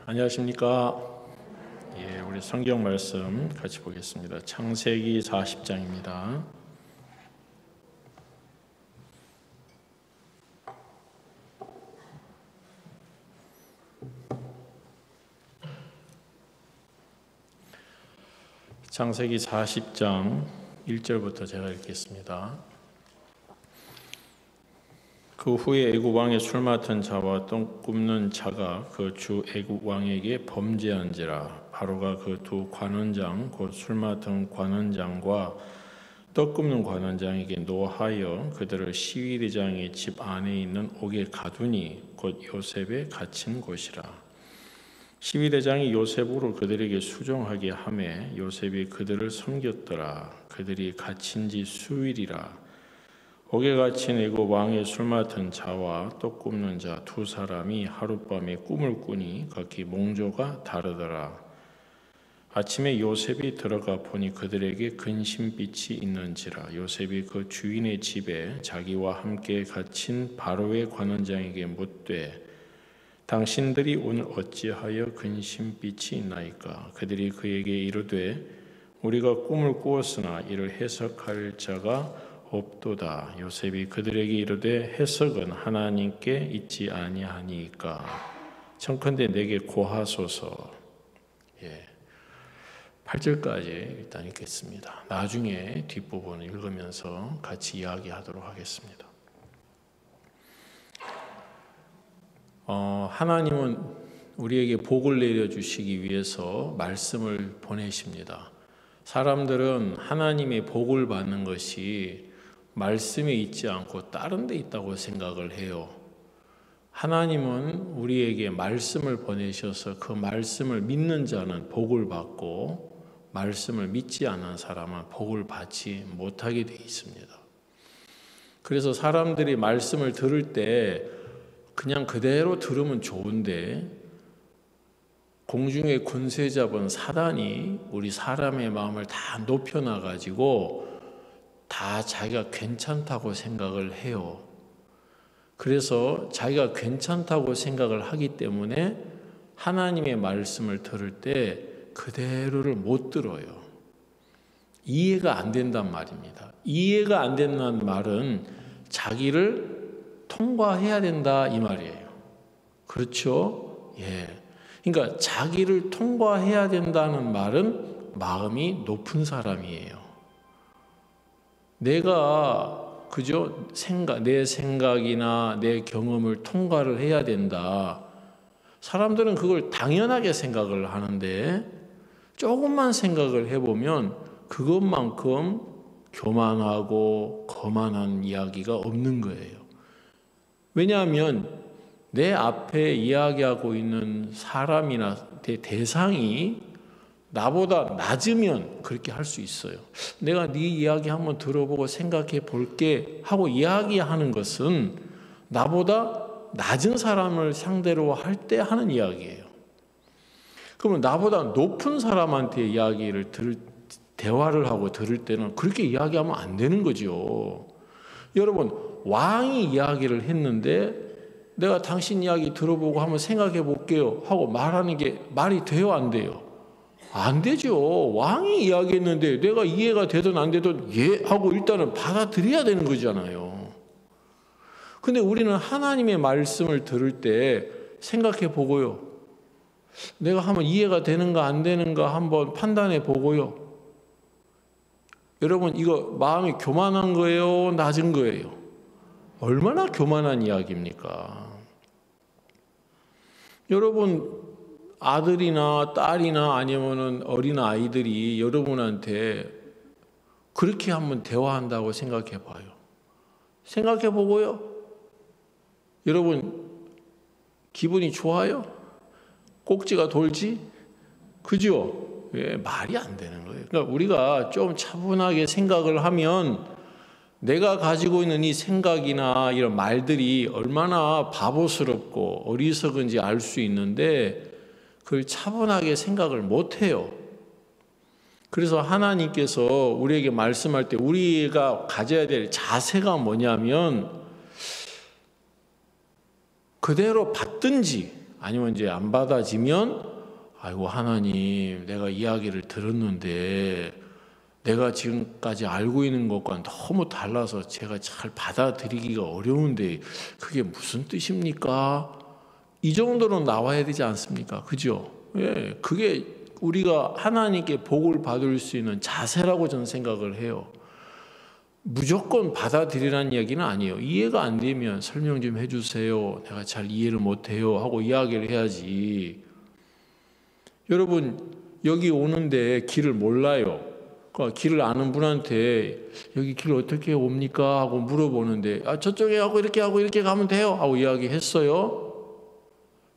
안녕하십니까. 우리 성경 말씀 같이 보겠습니다. 창세기 40장입니다. 창세기 40장 1절부터 제가 읽겠습니다. 그 후에 애굽 왕의 술 맡은 자와 떡 굽는 자가 그 주 애굽 왕에게 범죄한지라. 바로가 그 두 관원장 곧 술 맡은 관원장과 떡 굽는 관원장에게 노하여 그들을 시위대장의 집 안에 있는 옥에 가두니 곧 요셉에 갇힌 곳이라. 시위대장이 요셉으로 그들에게 수종하게 하매 요셉이 그들을 섬겼더라. 그들이 갇힌 지 수일이라. 옥에 갇힌 애굽 왕의 술 맡은 자와 떡 굽는 자 두 사람이 하룻밤에 꿈을 꾸니 각기 몽조가 다르더라. 아침에 요셉이 들어가 보니 그들에게 근심빛이 있는지라. 요셉이 그 주인의 집에 자기와 함께 갇힌 바로의 관원장에게 묻되 당신들이 오늘 어찌하여 근심빛이 있나이까? 그들이 그에게 이르되 우리가 꿈을 꾸었으나 이를 해석할 자가 없도다. 요셉이 그들에게 이르되 해석은 하나님께 있지 아니하니까 청컨대 내게 고하소서. 8절까지 일단 읽겠습니다. 나중에 뒷부분을 읽으면서 같이 이야기하도록 하겠습니다. 하나님은 우리에게 복을 내려주시기 위해서 말씀을 보내십니다. 사람들은 하나님의 복을 받는 것이 말씀에 있지 않고 다른 데 있다고 생각을 해요. 하나님은 우리에게 말씀을 보내셔서 그 말씀을 믿는 자는 복을 받고 말씀을 믿지 않는 사람은 복을 받지 못하게 되어 있습니다. 그래서 사람들이 말씀을 들을 때 그냥 그대로 들으면 좋은데 공중의 권세 잡은 사단이 우리 사람의 마음을 다 높여놔가지고 다 자기가 괜찮다고 생각을 해요. 그래서 자기가 괜찮다고 생각을 하기 때문에 하나님의 말씀을 들을 때 그대로를 못 들어요. 이해가 안 된단 말입니다. 이해가 안 된다는 말은 자기를 통과해야 된다 이 말이에요. 그렇죠? 그러니까 자기를 통과해야 된다는 말은 마음이 높은 사람이에요. 내가 내 생각이나 내 경험을 통과를 해야 된다. 사람들은 그걸 당연하게 생각을 하는데 조금만 생각을 해보면 그것만큼 교만하고 거만한 이야기가 없는 거예요. 왜냐하면 내 앞에 이야기하고 있는 사람이나 대상이 나보다 낮으면 그렇게 할 수 있어요. 내가 네 이야기 한번 들어보고 생각해 볼게 하고 이야기하는 것은 나보다 낮은 사람을 상대로 할 때 하는 이야기예요. 그러면 나보다 높은 사람한테 대화를 하고 들을 때는 그렇게 이야기하면 안 되는 거죠. 여러분, 왕이 이야기를 했는데 내가 당신 이야기 들어보고 한번 생각해 볼게요 하고 말하는 게 말이 돼요, 안 돼요? 안 되죠. 왕이 이야기했는데 내가 이해가 되든 안 되든 하고 일단은 받아들여야 되는 거잖아요. 근데 우리는 하나님의 말씀을 들을 때 생각해 보고요. 내가 한번 이해가 되는가 안 되는가 한번 판단해 보고요. 여러분, 이거 마음이 교만한 거예요? 낮은 거예요? 얼마나 교만한 이야기입니까? 여러분, 아들이나 딸이나 아니면은 어린 아이들이 여러분한테 그렇게 한번 대화한다고 생각해 봐요. 생각해 보고요. 여러분, 기분이 좋아요? 꼭지가 돌지? 그죠? 말이 안 되는 거예요. 그러니까 우리가 좀 차분하게 생각을 하면 내가 가지고 있는 이 생각이나 이런 말들이 얼마나 바보스럽고 어리석은지 알 수 있는데 그걸 차분하게 생각을 못해요. 그래서 하나님께서 우리에게 말씀할 때 우리가 가져야 될 자세가 뭐냐면 그대로 받든지 아니면 이제 안 받아지면 아이고 하나님, 내가 이야기를 들었는데 내가 지금까지 알고 있는 것과 너무 달라서 제가 잘 받아들이기가 어려운데 그게 무슨 뜻입니까? 이 정도로 나와야 되지 않습니까? 그죠? 예, 그게 우리가 하나님께 복을 받을 수 있는 자세라고 저는 생각을 해요. 무조건 받아들이라는 이야기는 아니에요. 이해가 안 되면 설명 좀 해주세요. 내가 잘 이해를 못해요 하고 이야기를 해야지. 여러분 여기 오는데 길을 몰라요. 그러니까 길을 아는 분한테 여기 길 어떻게 옵니까? 하고 물어보는데 저쪽에 하고 이렇게 가면 돼요 하고 이야기했어요.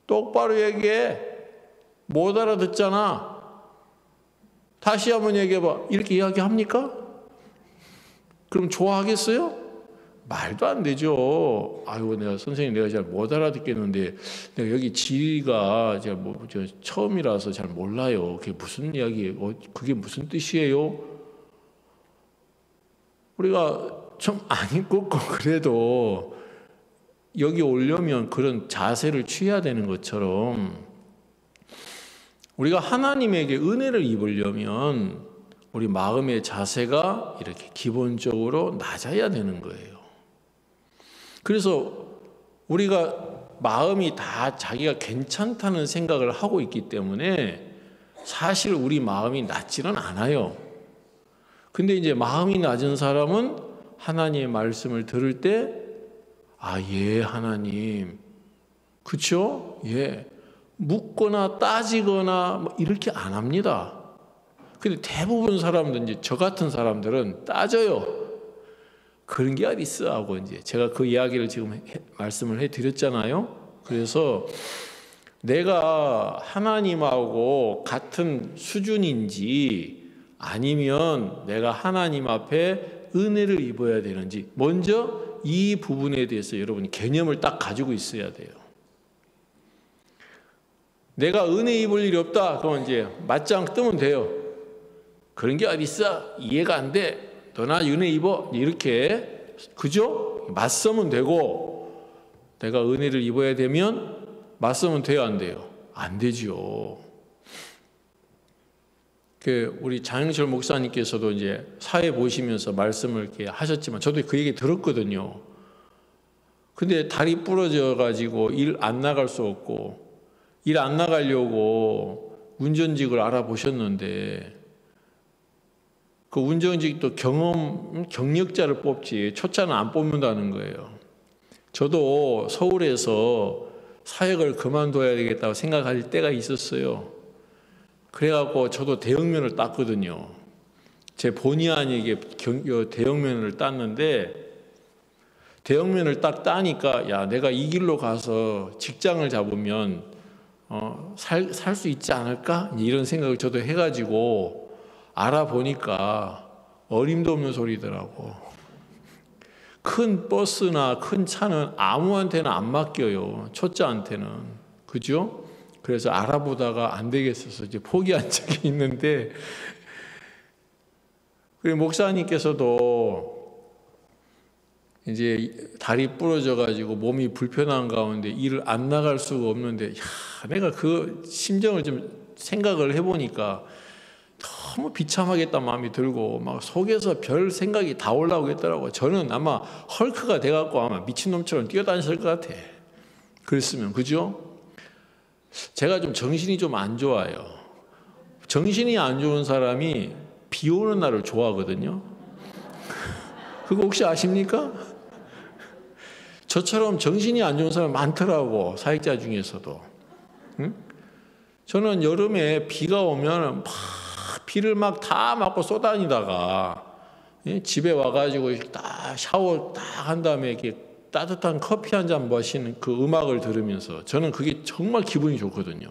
똑바로 얘기해. 못 알아듣잖아. 다시 한번 얘기해봐. 이렇게 이야기합니까? 그럼 좋아하겠어요? 말도 안 되죠. 아이고 내가 선생님 내가 잘 못 알아듣겠는데 내가 여기 지리가 제가 저 처음이라서 잘 몰라요. 그게 무슨 이야기예요? 그게 무슨 뜻이에요? 우리가 좀 안 읽고 그래도 여기 오려면 그런 자세를 취해야 되는 것처럼 우리가 하나님에게 은혜를 입으려면 우리 마음의 자세가 이렇게 기본적으로 낮아야 되는 거예요. 그래서 우리가 마음이 다 자기가 괜찮다는 생각을 하고 있기 때문에 사실 우리 마음이 낮지는 않아요. 근데 이제 마음이 낮은 사람은 하나님의 말씀을 들을 때 예, 하나님. 그쵸? 예. 묻거나 따지거나 이렇게 안 합니다. 근데 대부분 사람들, 이제 저 같은 사람들은 따져요. 그런 게 어디 있어? 하고 이제 제가 그 이야기를 지금 말씀을 해드렸잖아요. 그래서 내가 하나님하고 같은 수준인지 아니면 내가 하나님 앞에 은혜를 입어야 되는지 먼저 이 부분에 대해서 여러분이 개념을 딱 가지고 있어야 돼요. 내가 은혜 입을 일이 없다. 그러면 이제 맞짱 뜨면 돼요. 그런 게 어디 있어? 이해가 안 돼. 너나 은혜 입어. 이렇게 그죠? 맞서면 되고 내가 은혜를 입어야 되면 맞서면 돼요, 안 돼요? 안 되지요. 우리 장영철 목사님께서도 이제 사회 보시면서 말씀을 이렇게 하셨지만 저도 그 얘기 들었거든요. 근데 다리 부러져 가지고 일 안 나갈 수 없고 일 안 나가려고 운전직을 알아보셨는데 그 운전직도 경력자를 뽑지 초짜는 안 뽑는다는 거예요. 저도 서울에서 사역을 그만둬야 되겠다고 생각할 때가 있었어요. 그래갖고 저도 대형면을 땄거든요. 제 본의 아니게 대형면을 땄는데 대형면을 딱 따니까 야 내가 이 길로 가서 직장을 잡으면 살 수 있지 않을까? 이런 생각을 저도 해가지고 알아보니까 어림도 없는 소리더라고. 큰 버스나 큰 차는 아무한테나 안 맡겨요. 초짜한테는. 그죠? 그래서 알아보다가 안 되겠어서 이제 포기한 적이 있는데 그리고 목사님께서도 이제 다리 부러져 가지고 몸이 불편한 가운데 일을 안 나갈 수가 없는데 내가 그 심정을 좀 생각을 해보니까 너무 비참하겠다는 마음이 들고 막 속에서 별 생각이 다 올라오겠더라고요. 저는 아마 헐크가 돼갖고 아마 미친놈처럼 뛰어다녔을 것 같아. 그랬으면 그죠? 제가 좀 정신이 좀 안 좋아요. 정신이 안 좋은 사람이 비 오는 날을 좋아하거든요. 그거 혹시 아십니까? 저처럼 정신이 안 좋은 사람 많더라고, 사역자 중에서도. 응? 저는 여름에 비가 오면 막 비를 막 다 맞고 쏘다니다가 집에 와가지고 딱 샤워 딱 한 다음에 이렇게 따뜻한 커피 한 잔 마시는 그 음악을 들으면서 저는 그게 정말 기분이 좋거든요.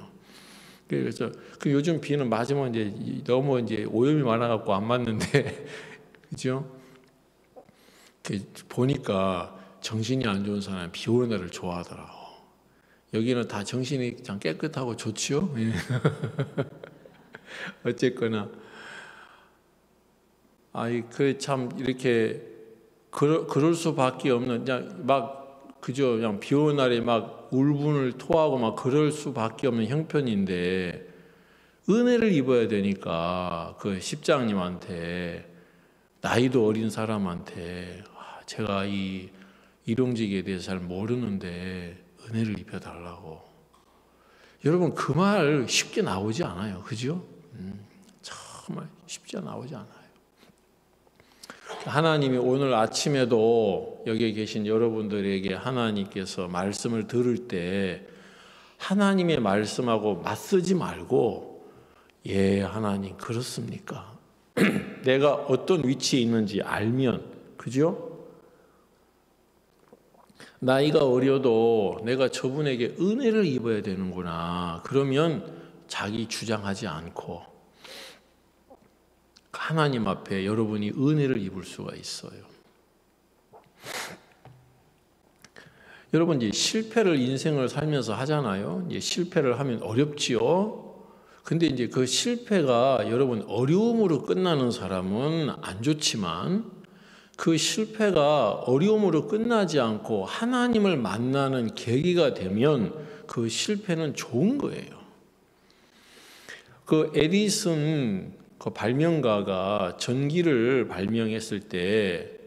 그래서 요즘 비는 맞으면 이제 너무 이제 오염이 많아갖고 안 맞는데 그죠? 보니까 정신이 안 좋은 사람이 비 오는 날을 좋아하더라고. 여기는 다 정신이 참 깨끗하고 좋지요. 어쨌거나 그 참 이렇게 그럴 수밖에 없는 그냥 막 그죠? 그냥 비 오는 날에 막 울분을 토하고 막 그럴 수밖에 없는 형편인데 은혜를 입어야 되니까 그 십장님한테 나이도 어린 사람한테 제가 이 일용직에 대해서 잘 모르는데 은혜를 입혀달라고. 여러분 그 말 쉽게 나오지 않아요. 그죠? 정말 쉽게 나오지 않아요. 하나님이 오늘 아침에도 여기 계신 여러분들에게 하나님께서 말씀을 들을 때 하나님의 말씀하고 맞서지 말고 예 하나님 그렇습니까? 내가 어떤 위치에 있는지 알면 그죠? 나이가 어려도 내가 저분에게 은혜를 입어야 되는구나. 그러면 자기 주장하지 않고 하나님 앞에 여러분이 은혜를 입을 수가 있어요. 여러분 이제 실패를 인생을 살면서 하잖아요. 이제 실패를 하면 어렵지요. 근데 이제 그 실패가 여러분 어려움으로 끝나는 사람은 안 좋지만 그 실패가 어려움으로 끝나지 않고 하나님을 만나는 계기가 되면 그 실패는 좋은 거예요. 그 에디슨 그 발명가가 전기를 발명했을 때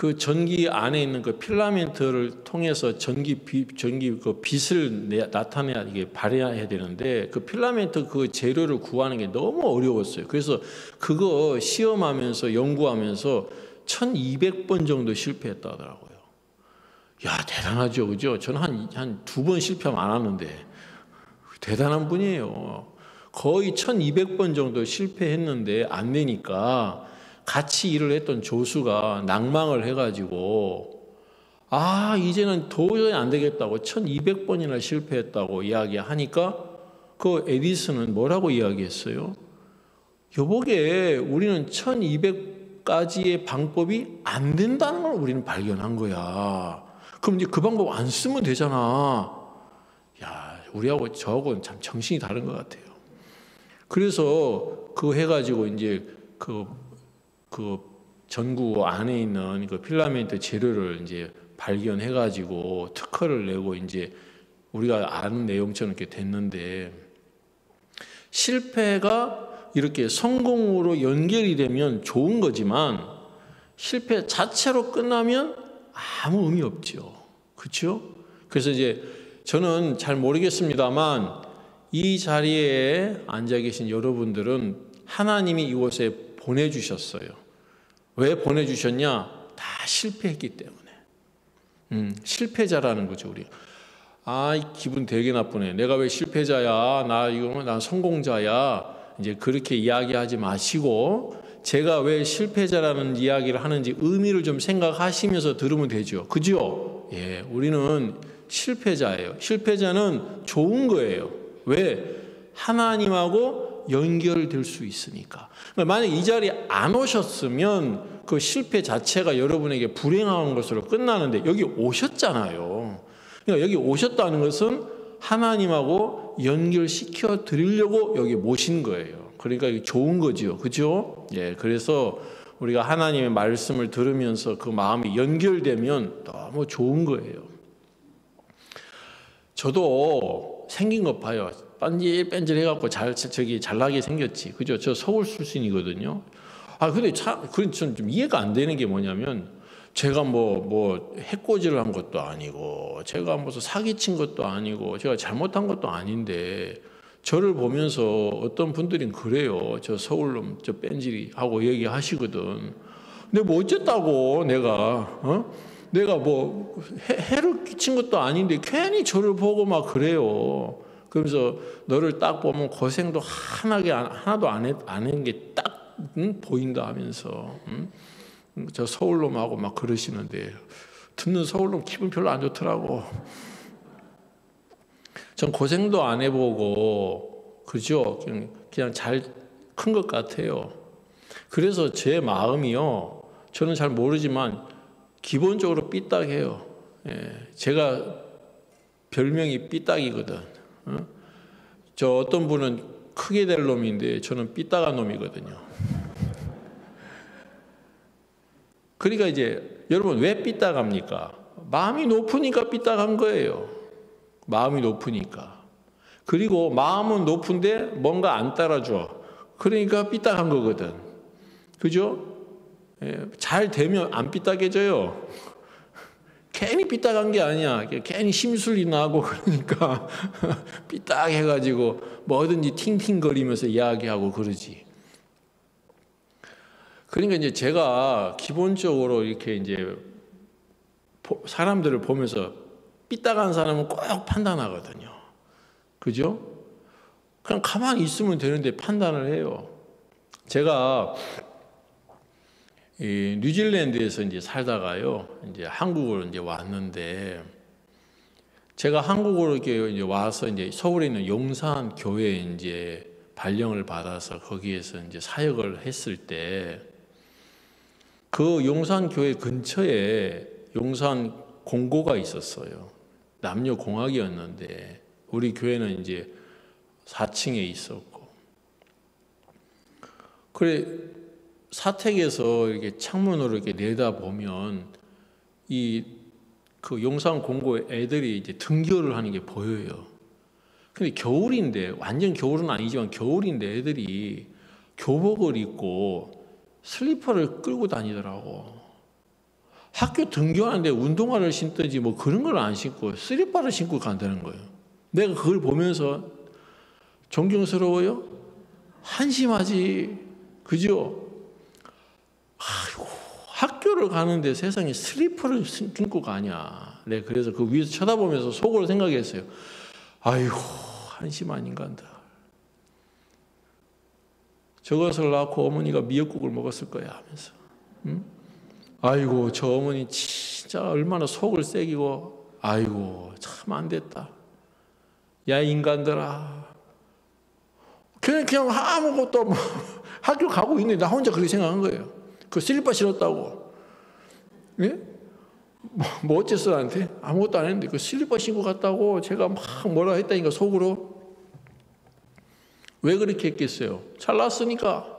그 전기 안에 있는 그 필라멘트를 통해서 전기 그 빛을 나타내야 이게 발해야 되는데 그 필라멘트 그 재료를 구하는 게 너무 어려웠어요. 그래서 그거 시험하면서 연구하면서 1200번 정도 실패했다 하더라고요. 야, 대단하죠. 그죠? 저는 한 2번 실패하면 안 하는데 대단한 분이에요. 거의 1200번 정도 실패했는데 안 되니까 같이 일을 했던 조수가 낭망을 해가지고 이제는 도저히 안 되겠다고 1200번이나 실패했다고 이야기하니까 그 에디슨은 뭐라고 이야기했어요? 여보게 우리는 1200가지의 방법이 안 된다는 걸 우리는 발견한 거야. 그럼 이제 그 방법 안 쓰면 되잖아. 야, 우리하고 저하고는 참 정신이 다른 것 같아요. 그래서 그거 해가지고 이제 그 전구 안에 있는 그 필라멘트 재료를 이제 발견해가지고 특허를 내고 이제 우리가 아는 내용처럼 이렇게 됐는데 실패가 이렇게 성공으로 연결이 되면 좋은 거지만 실패 자체로 끝나면 아무 의미 없죠. 그렇죠? 그래서 이제 저는 잘 모르겠습니다만 이 자리에 앉아 계신 여러분들은 하나님이 이곳에 보내주셨어요. 왜 보내주셨냐? 다 실패했기 때문에. 실패자라는 거죠, 우리. 기분 되게 나쁘네. 내가 왜 실패자야? 난 성공자야. 이제 그렇게 이야기하지 마시고 제가 왜 실패자라는 이야기를 하는지 의미를 좀 생각하시면서 들으면 되죠. 그죠? 예, 우리는 실패자예요. 실패자는 좋은 거예요. 왜? 하나님하고 연결될 수 있으니까. 만약 이 자리에 안 오셨으면 그 실패 자체가 여러분에게 불행한 것으로 끝나는데 여기 오셨잖아요. 그러니까 여기 오셨다는 것은 하나님하고 연결시켜 드리려고 여기 모신 거예요. 그러니까 이게 좋은 거죠. 그죠? 예, 그래서 우리가 하나님의 말씀을 들으면서 그 마음이 연결되면 너무 좋은 거예요. 저도 생긴 것 봐요. 빤질빤질해갖고 잘나게 생겼지. 그죠? 저 서울 출신이거든요. 근데 저는 좀 이해가 안 되는 게 뭐냐면, 제가 뭐 해코지를 한 것도 아니고, 제가 무슨 사기친 것도 아니고, 제가 잘못한 것도 아닌데, 저를 보면서 어떤 분들은 그래요. 저 서울놈, 저 뺀질이 하고 얘기하시거든. 근데 뭐 어쨌다고 내가 뭐 해를 끼친 것도 아닌데 괜히 저를 보고 막 그래요. 그러면서 너를 딱 보면 고생도 하나도 안 한 게 딱 보인다 하면서 저 서울놈하고 막 그러시는데 듣는 서울놈 기분 별로 안 좋더라고. 전 고생도 안 해보고 그죠? 그냥 잘 큰 것 같아요. 그래서 제 마음이요. 저는 잘 모르지만 기본적으로 삐딱해요. 예, 제가 별명이 삐딱이거든. 저 어떤 분은 크게 될 놈인데 저는 삐딱한 놈이거든요. 그러니까 이제 여러분 왜 삐딱합니까? 마음이 높으니까 삐딱한 거예요. 마음이 높으니까. 그리고 마음은 높은데 뭔가 안 따라줘. 그러니까 삐딱한 거거든. 그죠? 잘 되면 안 삐딱해져요. 괜히 삐딱한 게 아니야. 괜히 심술이 나고 그러니까 삐딱해가지고 뭐든지 팅팅거리면서 이야기하고 그러지. 그러니까 이제 제가 기본적으로 이렇게 이제 사람들을 보면서 삐딱한 사람은 꼭 판단하거든요. 그죠? 그냥 가만히 있으면 되는데 판단을 해요. 제가 이 뉴질랜드에서 이제 살다가요, 이제 한국으로 이제 왔는데, 제가 한국으로 이렇게 이제 와서 이제 서울에 있는 용산 교회에 이제 발령을 받아서 거기에서 이제 사역을 했을 때, 그 용산 교회 근처에 용산 공고가 있었어요. 남녀 공학이었는데, 우리 교회는 이제 4층에 있었고, 그래, 사택에서 이렇게 창문으로 이렇게 내다보면 그 용산 공고 애들이 이제 등교를 하는 게 보여요. 근데 겨울인데, 완전 겨울은 아니지만 겨울인데 애들이 교복을 입고 슬리퍼를 끌고 다니더라고. 학교 등교하는데 운동화를 신든지 뭐 그런 걸 안 신고 슬리퍼를 신고 간다는 거예요. 내가 그걸 보면서 존경스러워요? 한심하지. 그죠? 아이고, 학교를 가는데 세상에 슬리퍼를 신고 가냐. 네, 그래서 그 위에서 쳐다보면서 속으로 생각했어요. 아이고, 한심한 인간들. 저것을 낳고 어머니가 미역국을 먹었을 거야 하면서. 응? 아이고, 저 어머니 진짜 얼마나 속을 새기고, 아이고, 참 안 됐다. 야, 인간들아. 그냥 아무것도 뭐 학교 가고 있는데 나 혼자 그렇게 생각한 거예요. 그 슬리퍼 신었다고. 예? 뭐 어째서 나한테? 아무것도 안 했는데 그 슬리퍼 신고 갔다고 제가 막 뭐라 했다니까 속으로. 왜 그렇게 했겠어요? 잘났으니까.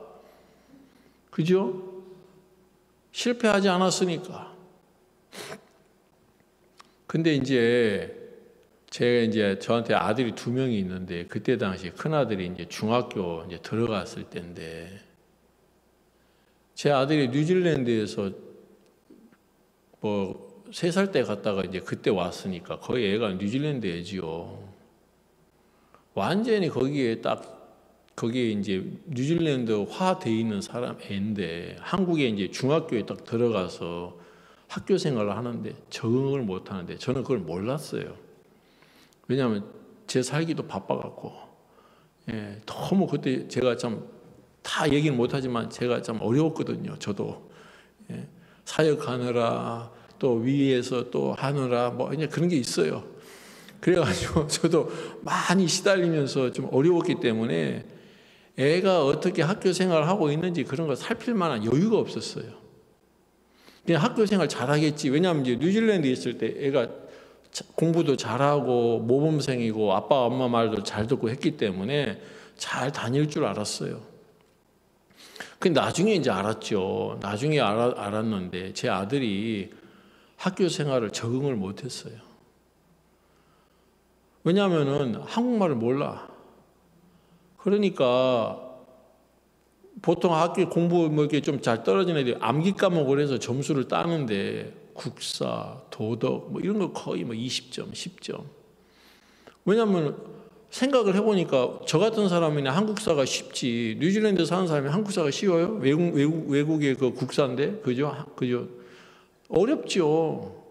그죠? 실패하지 않았으니까. 근데 이제 제가 이제 저한테 아들이 2명이 있는데 그때 당시 큰 아들이 이제 중학교 이제 들어갔을 때인데 제 아들이 뉴질랜드에서 뭐 3살 때 갔다가 이제 그때 왔으니까 거의 애가 뉴질랜드 애지요. 완전히 거기에 이제 뉴질랜드화 돼 있는 사람 애인데 한국에 이제 중학교에 딱 들어가서 학교 생활을 하는데 적응을 못 하는데 저는 그걸 몰랐어요. 왜냐하면 제 살기도 바빠갖고, 예, 너무 그때 제가 참 다 얘기는 못하지만 제가 참 어려웠거든요. 저도 예, 사역하느라 또 위에서 또 하느라 뭐 이제 그런 게 있어요. 그래가지고 저도 많이 시달리면서 좀 어려웠기 때문에 애가 어떻게 학교 생활을 하고 있는지 그런 거 살필 만한 여유가 없었어요. 그냥 학교 생활 잘하겠지. 왜냐하면 이제 뉴질랜드에 있을 때 애가 공부도 잘하고 모범생이고 아빠 엄마 말도 잘 듣고 했기 때문에 잘 다닐 줄 알았어요. 근데 나중에 이제 알았죠. 나중에 알았는데 제 아들이 학교 생활을 적응을 못했어요. 왜냐하면은 한국말을 몰라. 그러니까 보통 학교 공부 뭐 이렇게 좀 잘 떨어진 애들이 암기 과목을 해서 점수를 따는데 국사, 도덕 뭐 이런 거 거의 뭐 20점, 10점. 왜냐하면 생각을 해보니까 저 같은 사람이나 한국사가 쉽지 뉴질랜드 사는 사람이 한국사가 쉬워요? 외국의 그 국사인데 그죠? 어렵죠.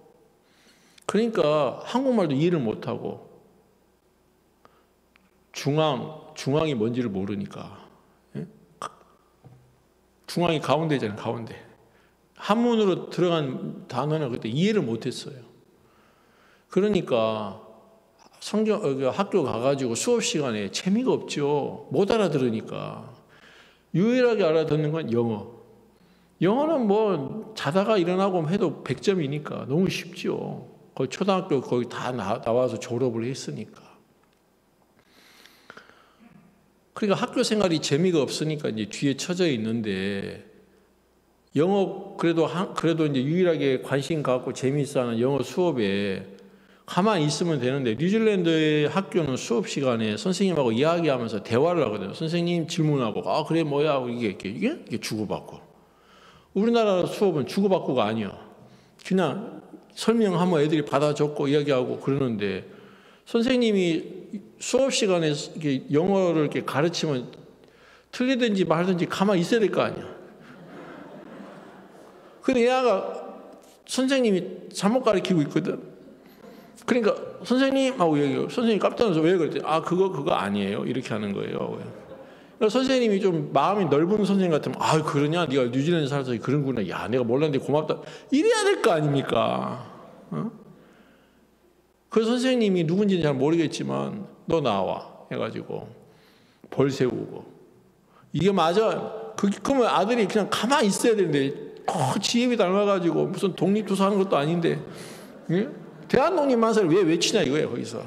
그러니까 한국말도 이해를 못하고 중앙이 뭔지를 모르니까. 예? 중앙이 가운데잖아요. 가운데. 한문으로 들어간 단어는 그때 이해를 못했어요. 그러니까 학교 가가지고 수업 시간에 재미가 없죠. 못 알아들으니까. 유일하게 알아듣는 건 영어. 영어는 뭐 자다가 일어나고 해도 100점이니까 너무 쉽죠. 거의 초등학교 거의 다 나와서 졸업을 했으니까. 그러니까 학교 생활이 재미가 없으니까 이제 뒤에 처져 있는데 영어 그래도 이제 유일하게 관심 갖고 재미있어하는 영어 수업에 가만히 있으면 되는데, 뉴질랜드의 학교는 수업 시간에 선생님하고 이야기하면서 대화를 하거든요. 선생님 질문하고, 아 그래 뭐야, 이게 주고받고. 우리나라 수업은 주고받고가 아니야. 그냥 설명하면 애들이 받아 적고 이야기하고 그러는데, 선생님이 수업 시간에 이렇게 영어를 이렇게 가르치면 틀리든지 말든지 가만히 있어야 될 거 아니야. 근데 얘가 선생님이 잘못 가르치고 있거든. 그러니까 선생님하고 얘기해요. 선생님 깜짝 놀라서 왜 그랬더니, 아 그거 아니에요, 이렇게 하는 거예요. 그러니까 선생님이 좀 마음이 넓은 선생님 같으면, 아 그러냐, 네가 뉴질랜드 살아서 그런구나, 야 내가 몰랐는데 고맙다, 이래야 될 거 아닙니까? 어? 그 선생님이 누군지는 잘 모르겠지만 너 나와 해가지고 벌 세우고, 이게 맞아. 그러면 아들이 그냥 가만히 있어야 되는데, 지혜비 닮아가지고 무슨 독립투사 하는 것도 아닌데, 예? 대한독립 만세를 왜 외치냐 이거예요. 거기서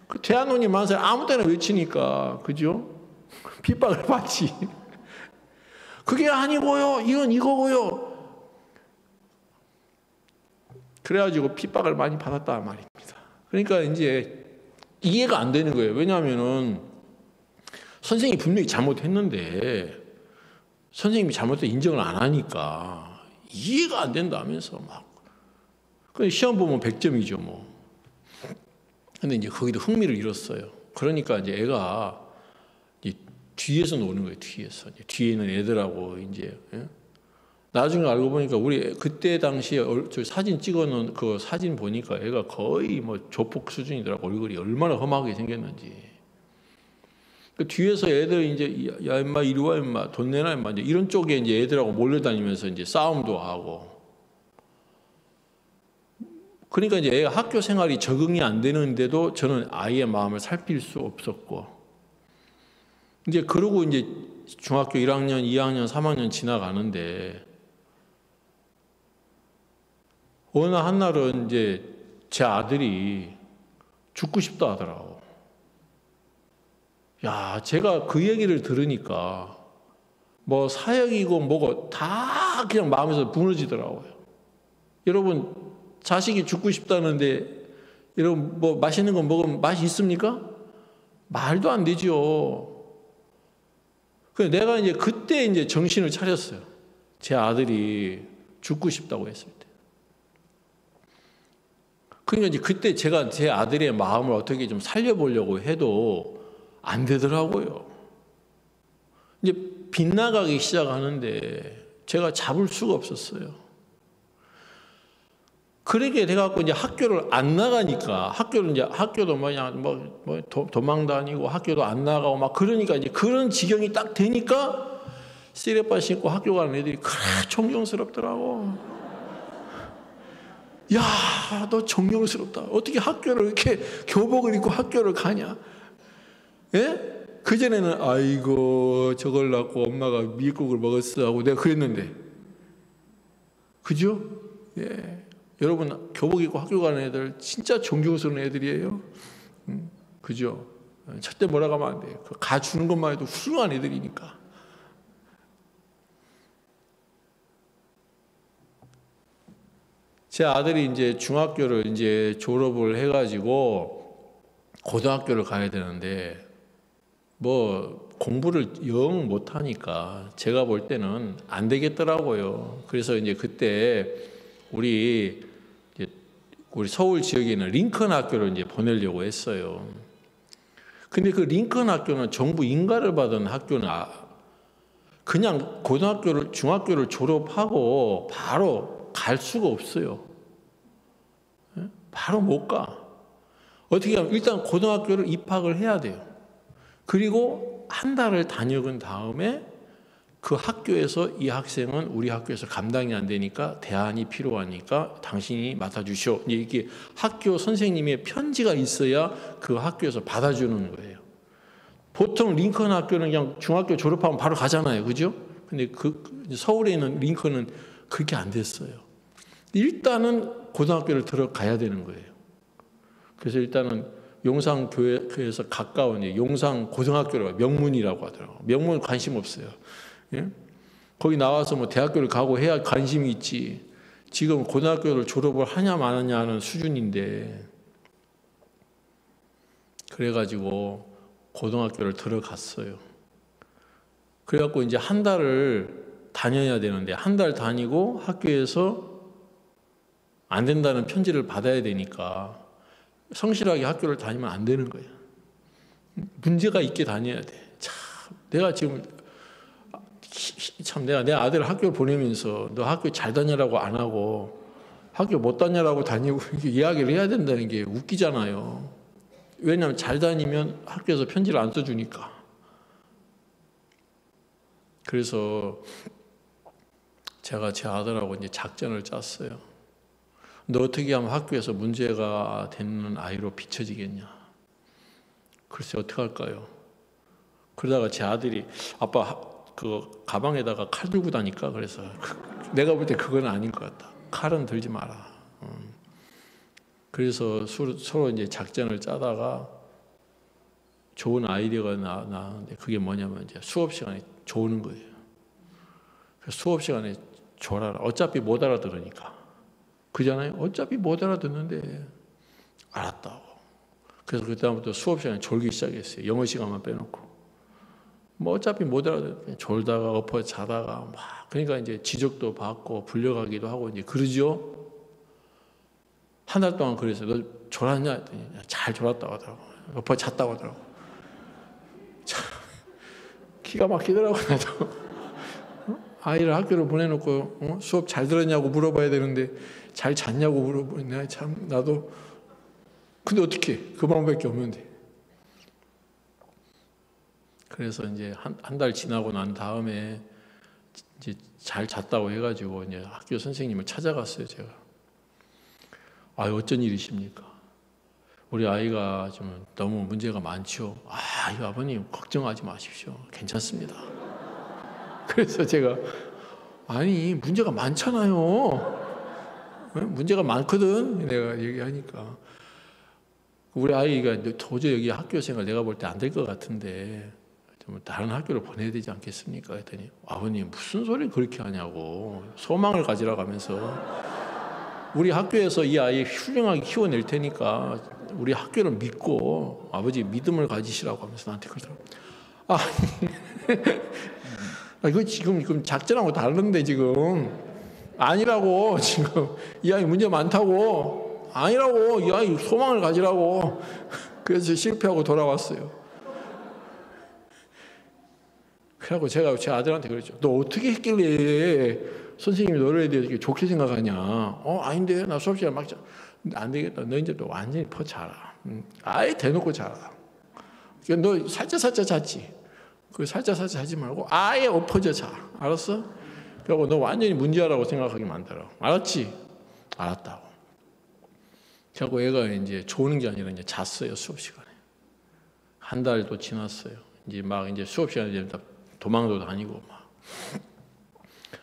그 대한독립 만세를 아무 때나 외치니까, 그죠? 핍박을 받지. 그게 아니고요, 이건 이거고요. 그래가지고 핍박을 많이 받았다 말입니다. 그러니까 이제 이해가 안 되는 거예요. 왜냐하면은 선생님이 분명히 잘못했는데 선생님이 잘못된 인정을 안 하니까 이해가 안 된다면서 막. 시험 보면 100점이죠 뭐. 근데 이제 거기도 흥미를 잃었어요. 그러니까 이제 애가 이제 뒤에서 노는 거예요. 뒤에서. 뒤에 있는 애들하고 이제. 예? 나중에 알고 보니까 우리 그때 당시에 저 사진 찍어놓은 그 사진 보니까 애가 거의 뭐 조폭 수준이더라고. 얼굴이 얼마나 험하게 생겼는지. 그 뒤에서 애들 이제, 야 임마 이리 와 임마, 돈 내놔 임마, 이제 이런 쪽에 이제 애들하고 몰려다니면서 이제 싸움도 하고. 그러니까 이제 애가 학교 생활이 적응이 안 되는데도 저는 아이의 마음을 살필 수 없었고, 이제 그러고 이제 중학교 1학년, 2학년, 3학년 지나가는데, 어느 한날은 이제 제 아들이 죽고 싶다 하더라고. 야, 제가 그 얘기를 들으니까 뭐 사역이고 뭐고 다 그냥 마음에서 무너지더라고요. 여러분, 자식이 죽고 싶다는데 여러분 뭐 맛있는 거 먹으면 맛이 있습니까? 말도 안 되죠. 그래서 내가 이제 그때 이제 정신을 차렸어요. 제 아들이 죽고 싶다고 했을 때. 그러니까 이제 그때 제가 제 아들의 마음을 어떻게 좀 살려보려고 해도 안 되더라고요. 이제 빗나가기 시작하는데 제가 잡을 수가 없었어요. 그러게 돼갖고 이제 학교를 안 나가니까, 학교도 도망 다니고 학교도 안 나가고 막, 그러니까 이제 그런 지경이 딱 되니까 쓰레빠 신고 학교 가는 애들이 그래 존경스럽더라고. 야, 너 존경스럽다. 어떻게 학교를 이렇게 교복을 입고 학교를 가냐? 예? 그전에는 아이고 저걸 낳고 엄마가 미역국을 먹었어 하고 내가 그랬는데, 그죠? 예. 여러분, 교복 입고 학교 가는 애들 진짜 존경스러운 애들이에요. 그죠? 절대 뭐라고 하면 안 돼요. 가주는 것만 해도 훌륭한 애들이니까. 제 아들이 이제 중학교를 이제 졸업을 해가지고 고등학교를 가야 되는데, 뭐 공부를 영 못하니까 제가 볼 때는 안 되겠더라고요. 그래서 이제 그때 우리 서울 지역에 있는 링컨 학교를 이제 보내려고 했어요. 근데 그 링컨 학교는 정부 인가를 받은 학교는 그냥 중학교를 졸업하고 바로 갈 수가 없어요. 바로 못 가. 어떻게 하면 일단 고등학교를 입학을 해야 돼요. 그리고 한 달을 다녀본 다음에 그 학교에서 이 학생은 우리 학교에서 감당이 안 되니까 대안이 필요하니까 당신이 맡아주시오. 이게 학교 선생님의 편지가 있어야 그 학교에서 받아주는 거예요. 보통 링컨 학교는 그냥 중학교 졸업하면 바로 가잖아요. 그죠? 근데 서울에 있는 링컨은 그렇게 안 됐어요. 일단은 고등학교를 들어가야 되는 거예요. 그래서 일단은 용산교회에서 가까운 용산 고등학교라고, 명문이라고 하더라고요. 명문 관심 없어요. 예? 거기 나와서 뭐 대학교를 가고 해야 관심이 있지. 지금 고등학교를 졸업을 하냐 마느냐 하는 수준인데, 그래가지고 고등학교를 들어갔어요. 그래갖고 이제 한 달을 다녀야 되는데, 한 달 다니고 학교에서 안 된다는 편지를 받아야 되니까 성실하게 학교를 다니면 안 되는 거예요. 문제가 있게 다녀야 돼. 참, 내가 지금 참 내가 내 아들을 학교를 보내면서 너 학교 잘 다녀라고 안 하고 학교 못 다녀라고 다니고 이야기를 해야 된다는 게 웃기잖아요. 왜냐하면 잘 다니면 학교에서 편지를 안 써주니까. 그래서 제가 제 아들하고 이제 작전을 짰어요. 너 어떻게 하면 학교에서 문제가 되는 아이로 비춰지겠냐. 글쎄 어떻게 할까요? 그러다가 제 아들이 아빠 그 가방에다가 칼 들고 다니까. 그래서 내가 볼 때 그건 아닌 것 같다. 칼은 들지 마라. 그래서 서로 이제 작전을 짜다가 좋은 아이디어가 나왔는데, 그게 뭐냐면 이제 수업 시간에 조는 거예요. 수업 시간에 졸아라. 어차피 못 알아들으니까. 그잖아요. 어차피 못 알아듣는데 알았다고. 그래서 그다음부터 수업 시간에 졸기 시작했어요. 영어 시간만 빼놓고. 뭐 어차피 못 알아듣는 졸다가 엎어 자다가 막, 그러니까 이제 지적도 받고 불려가기도 하고 이제 그러죠. 한 달 동안 그래서 너 졸았냐 했더니 잘 졸았다고 하더라고. 엎어 잤다고 하더라고. 참 기가 막히더라고. 나도 아이를 학교를 보내놓고 수업 잘 들었냐고 물어봐야 되는데 잘 잤냐고 물어보냐. 참 나도. 근데 어떻게 그 방법밖에 없는데. 그래서 이제 한 달 지나고 난 다음에 이제 잘 잤다고 해가지고 이제 학교 선생님을 찾아갔어요. 제가. 어쩐 일이십니까? 우리 아이가 좀 너무 문제가 많죠. 이 아버님 걱정하지 마십시오. 괜찮습니다. 그래서 제가 아니 문제가 많잖아요. 문제가 많거든. 내가 얘기하니까 우리 아이가 도저히 여기 학교 생활 내가 볼 때 안 될 것 같은데 좀 다른 학교를 보내야 되지 않겠습니까? 했더니 아버님 무슨 소리 그렇게 하냐고 소망을 가지라고 하면서 우리 학교에서 이 아이 훌륭하게 키워낼 테니까 우리 학교를 믿고 아버지 믿음을 가지시라고 하면서 나한테 그러더라고요. 이거 지금 작전하고 다른데 지금 아니라고. 지금 이 아이 문제 많다고. 아니라고. 이 아이 소망을 가지라고. 그래서 실패하고 돌아왔어요. 그래갖고 제가 제 아들한테 그랬죠. 너 어떻게 했길래 선생님이 너를 대해서 좋게 생각하냐. 아닌데 나 수업 시간 막 안 되겠다. 너 이제 또 완전히 퍼 자라. 아예 대놓고 자라. 너 살짝 잤지. 그 살짝 자지 말고 아예 엎어져 자. 알았어? 그리고 너 완전히 문제라고 생각하게 만들어. 알았지? 알았다고. 그리고 애가 이제 조는 게 아니라 이제 잤어요. 수업 시간에. 한 달도 지났어요. 이제 수업 시간에 되면 도망도 다니고 막.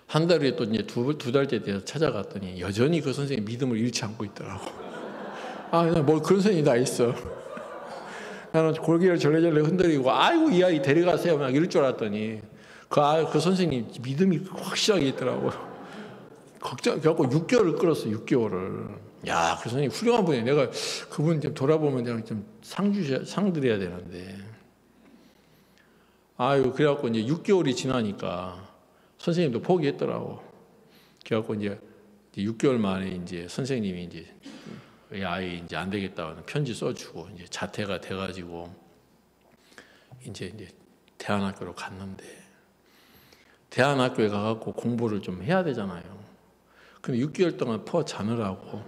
한 달 후에 또 이제 두 달째 돼서 찾아갔더니 여전히 그 선생님 믿음을 잃지 않고 있더라고. 뭐 그런 선생님이 다 있어. 나는 고개를 절레절레 흔들리고 아이고 이 아이 데려가세요 막 이럴 줄 알았더니 그 선생님 믿음이 확실하게 있더라고. 걱정해갖고 6개월을 끌었어. 6개월을. 야, 그 선생님 훌륭한 분이에요. 내가 그분 좀 돌아보면 내가 좀 상 드려야 되는데. 그래갖고 이제 6개월이 지나니까 선생님도 포기했더라고. 그래갖고 이제 6개월 만에 이제 선생님이 이제 이 아이 이제 안 되겠다는 편지 써주고 이제 자퇴가 돼가지고 이제 대안학교로 갔는데, 대안학교에 가갖고 공부를 좀 해야 되잖아요. 근데 6개월 동안 퍼 자느라고.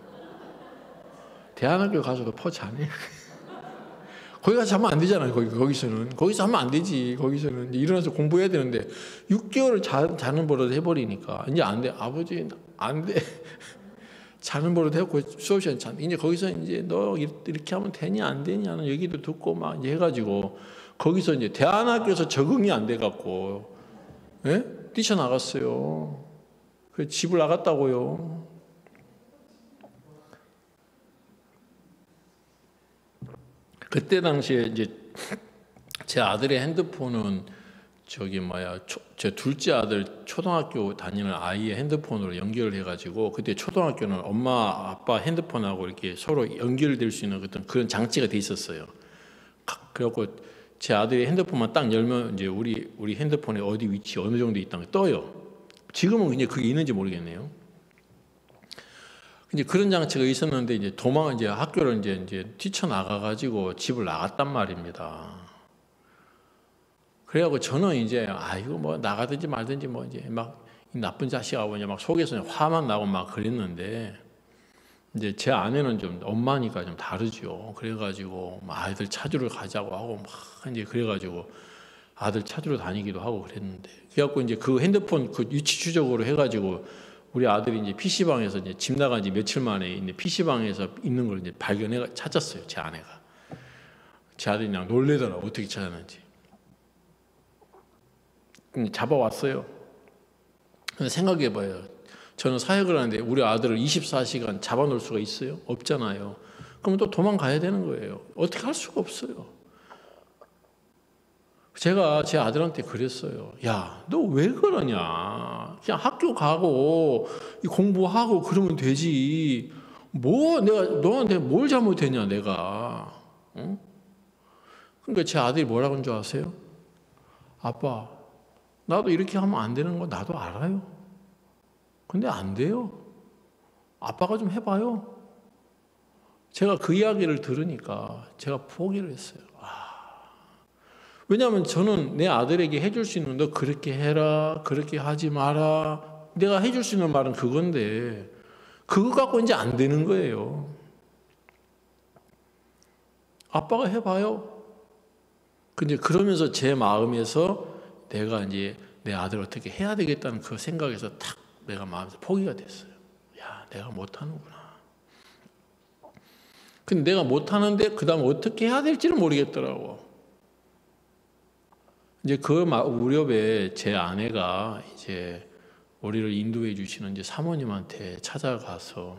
대안학교 가서도 퍼 자네. 거기 가서 자면 안 되잖아요. 거기서 하면 안 되지. 거기서는 일어나서 공부해야 되는데 6개월을 자는 버릇 해버리니까 이제 안 돼. 아버지 안 돼. 자는 버릇 해갖고 수업 시간 이제 거기서 이제 너 이렇게 하면 되냐 안 되냐는 얘기도 듣고 막 이제 해가지고 거기서 이제 대안학교에서 적응이 안 돼갖고 뛰쳐나갔어요. 그래서 집을 나갔다고요. 그때 당시에 이제 제 아들의 핸드폰은 제 둘째 아들 초등학교 다니는 아이의 핸드폰으로 연결을 해가지고, 그때 초등학교는 엄마 아빠 핸드폰하고 이렇게 서로 연결될 수 있는 그런 장치가 돼 있었어요. 그래갖고 제 아들의 핸드폰만 딱 열면 이제 우리 핸드폰에 어디 위치 어느 정도 있다는 게 떠요. 지금은 이제 그게 있는지 모르겠네요. 이제 그런 장치가 있었는데 이제 이제 학교를 이제 뛰쳐나가가지고 집을 나갔단 말입니다. 그래갖고 저는 이제 이거 뭐 나가든지 말든지 뭐 이제 막 이 나쁜 자식하고 이제 막 속에서 화만 나고 막 그랬는데, 이제 제 아내는 좀 엄마니까 좀 다르죠. 그래가지고 막 아이들 찾으러 가자고 하고 막 이제 그래가지고 아들 찾으러 다니기도 하고 그랬는데, 그래갖고 이제 그 핸드폰 그 위치 추적으로 해가지고 우리 아들이 이제 PC방에서 이제 집 나간 지 며칠 만에 이제 PC방에서 있는 걸 이제 찾았어요. 제 아내가. 제 아들이 그냥 놀래더라. 어떻게 찾았는지. 잡아왔어요. 근데 생각해봐요. 저는 사역을 하는데 우리 아들을 24시간 잡아놓을 수가 있어요? 없잖아요. 그럼 또 도망가야 되는 거예요. 어떻게 할 수가 없어요. 제가 제 아들한테 그랬어요. 야, 너 왜 그러냐? 그냥 학교 가고 공부하고 그러면 되지. 뭐 내가 너한테 뭘 잘못했냐 내가. 응? 그러니까 제 아들이 뭐라고 하는 줄 아세요? 아빠, 나도 이렇게 하면 안 되는 거 나도 알아요. 근데 안 돼요. 아빠가 좀 해봐요. 제가 그 이야기를 들으니까 제가 포기를 했어요. 왜냐하면 저는 내 아들에게 해줄 수 있는, 너 그렇게 해라, 그렇게 하지 마라, 내가 해줄 수 있는 말은 그건데 그거 갖고 이제 안 되는 거예요. 아빠가 해봐요. 근데 그러면서 제 마음에서 내가 이제 내 아들 어떻게 해야 되겠다는 그 생각에서 탁 내가 마음에서 포기가 됐어요. 야, 내가 못하는구나. 근데 내가 못하는데 그 다음 어떻게 해야 될지를 모르겠더라고. 이제 그 무렵에 제 아내가 이제 우리를 인도해 주시는 이제 사모님한테 찾아가서,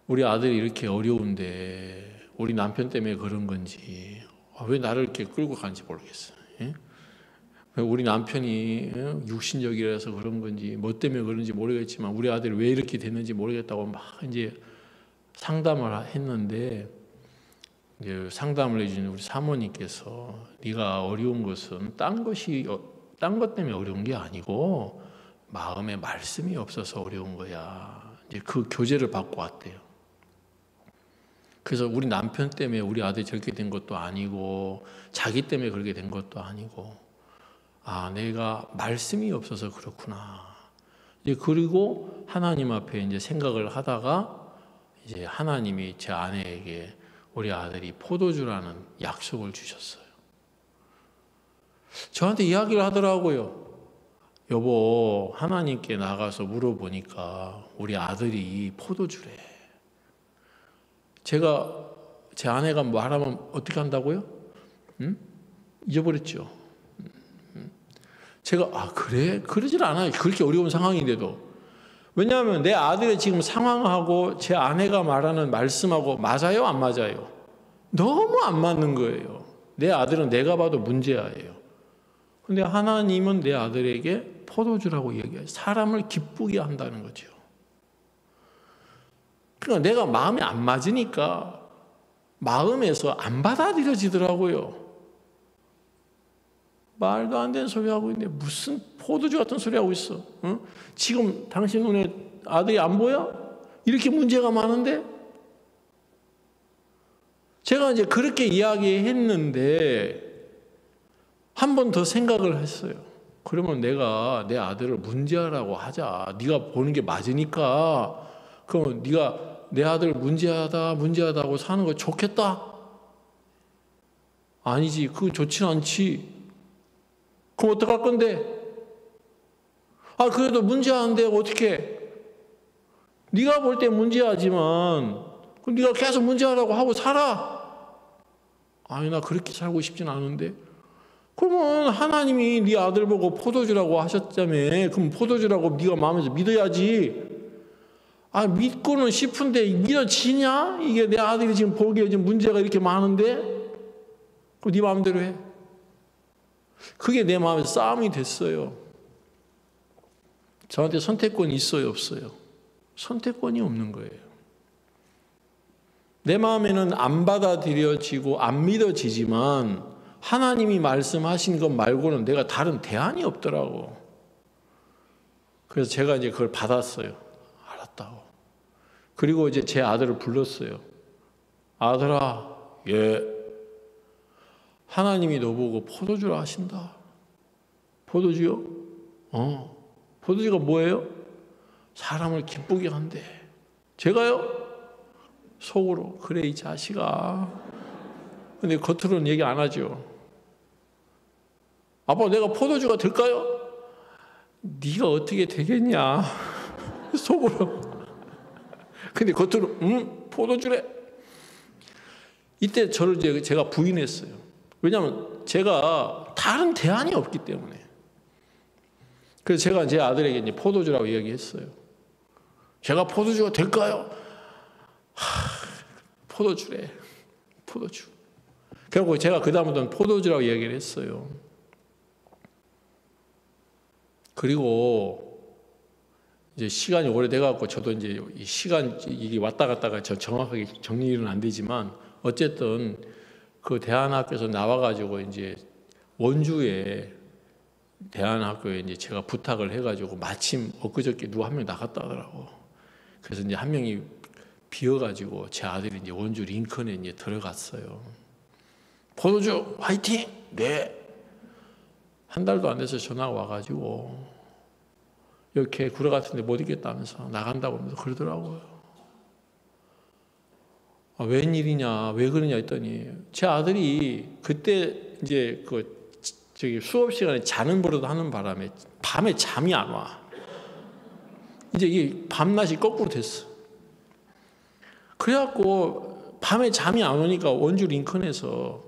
우리 아들이 이렇게 어려운데 우리 남편 때문에 그런 건지 왜 나를 이렇게 끌고 가는지 모르겠어요. 예? 우리 남편이 육신적이라서 그런 건지 뭐 때문에 그런지 모르겠지만 우리 아들이 왜 이렇게 됐는지 모르겠다고 막 이제 상담을 했는데, 이제 상담을 해주는 우리 사모님께서 네가 어려운 것은 딴 것 때문에 어려운 게 아니고 마음에 말씀이 없어서 어려운 거야. 이제 그 교제를 받고 왔대요. 그래서 우리 남편 때문에 우리 아들이 저렇게 된 것도 아니고 자기 때문에 그렇게 된 것도 아니고, 내가 말씀이 없어서 그렇구나. 이제 그리고 하나님 앞에 이제 생각을 하다가 이제 하나님이 제 아내에게 우리 아들이 포도주라는 약속을 주셨어요. 저한테 이야기를 하더라고요. 여보, 하나님께 나가서 물어보니까 우리 아들이 포도주래. 제 아내가 말하면 어떻게 한다고요? 잊어버렸죠. 제가 그래? 그러질 않아요. 그렇게 어려운 상황인데도. 왜냐하면 내 아들의 지금 상황하고 제 아내가 말하는 말씀하고 맞아요? 안 맞아요? 너무 안 맞는 거예요. 내 아들은 내가 봐도 문제아예요. 근데 하나님은 내 아들에게 포도주라고 얘기해요. 사람을 기쁘게 한다는 거죠. 그러니까 내가 마음에 안 맞으니까 마음에서 안 받아들여지더라고요. 말도 안 되는 소리 하고 있는데 무슨 포도주 같은 소리 하고 있어. 응? 지금 당신 눈에 아들이 안 보여? 이렇게 문제가 많은데? 제가 이제 그렇게 이야기했는데 한 번 더 생각을 했어요. 그러면 내가 내 아들을 문제아라고 하자. 네가 보는 게 맞으니까. 그럼 네가 내 아들 문제하다고 사는 거 좋겠다? 아니지. 그건 좋지는 않지. 그럼 어떡할 건데? 그래도 문제한데 어떻게? 네가 볼 때 문제하지만 그럼 네가 계속 문제하라고 하고 살아. 나 그렇게 살고 싶진 않은데. 그러면 하나님이 네 아들 보고 포도주라고 하셨다며. 그럼 포도주라고 네가 마음에서 믿어야지. 믿고는 싶은데 믿어지냐? 이게 내 아들이 지금 보기에 지금 문제가 이렇게 많은데? 그럼 네 마음대로 해. 그게 내 마음에 싸움이 됐어요. 저한테 선택권이 있어요, 없어요? 선택권이 없는 거예요. 내 마음에는 안 받아들여지고 안 믿어지지만 하나님이 말씀하신 것 말고는 내가 다른 대안이 없더라고. 그래서 제가 이제 그걸 받았어요. 알았다고. 그리고 이제 제 아들을 불렀어요. 아들아, 예. 하나님이 너보고 포도주라 하신다. 포도주요? 포도주가 뭐예요? 사람을 기쁘게 한대. 제가요? 속으로 그래 이 자식아. 근데 겉으로는 얘기 안 하죠. 아빠 내가 포도주가 될까요? 네가 어떻게 되겠냐. 속으로. 근데 겉으로 포도주래. 이때 저를 제가 부인했어요. 왜냐하면 제가 다른 대안이 없기 때문에. 그래서 제가 제 아들에게 이제 포도주라고 이야기했어요. 제가 포도주가 될까요? 포도주래. 포도주. 그리고 제가 그다음부터는 포도주라고 이야기를 했어요. 그리고 이제 시간이 오래돼갖고 저도 이제 이 시간 이게 왔다 갔다가 정확하게 정리는 안 되지만 어쨌든 그 대안학교에서 나와가지고 이제 원주에 대안학교에 이제 제가 부탁을 해가지고 마침 엊그저께 누가 한 명 나갔다 하더라고. 그래서 이제 한 명이 비어가지고 제 아들이 이제 원주 링컨에 이제 들어갔어요. 포도주 화이팅! 네. 한 달도 안 돼서 전화가 와가지고 이렇게 구라 같은데 못 있겠다면서 나간다고 하면서 그러더라고요. 웬일이냐, 왜 그러냐 했더니 제 아들이 그때 이제 저기 수업 시간에 자는 버릇 하는 바람에 밤에 잠이 안 와. 이제 이게 밤낮이 거꾸로 됐어. 그래갖고 밤에 잠이 안 오니까 원주 링컨에서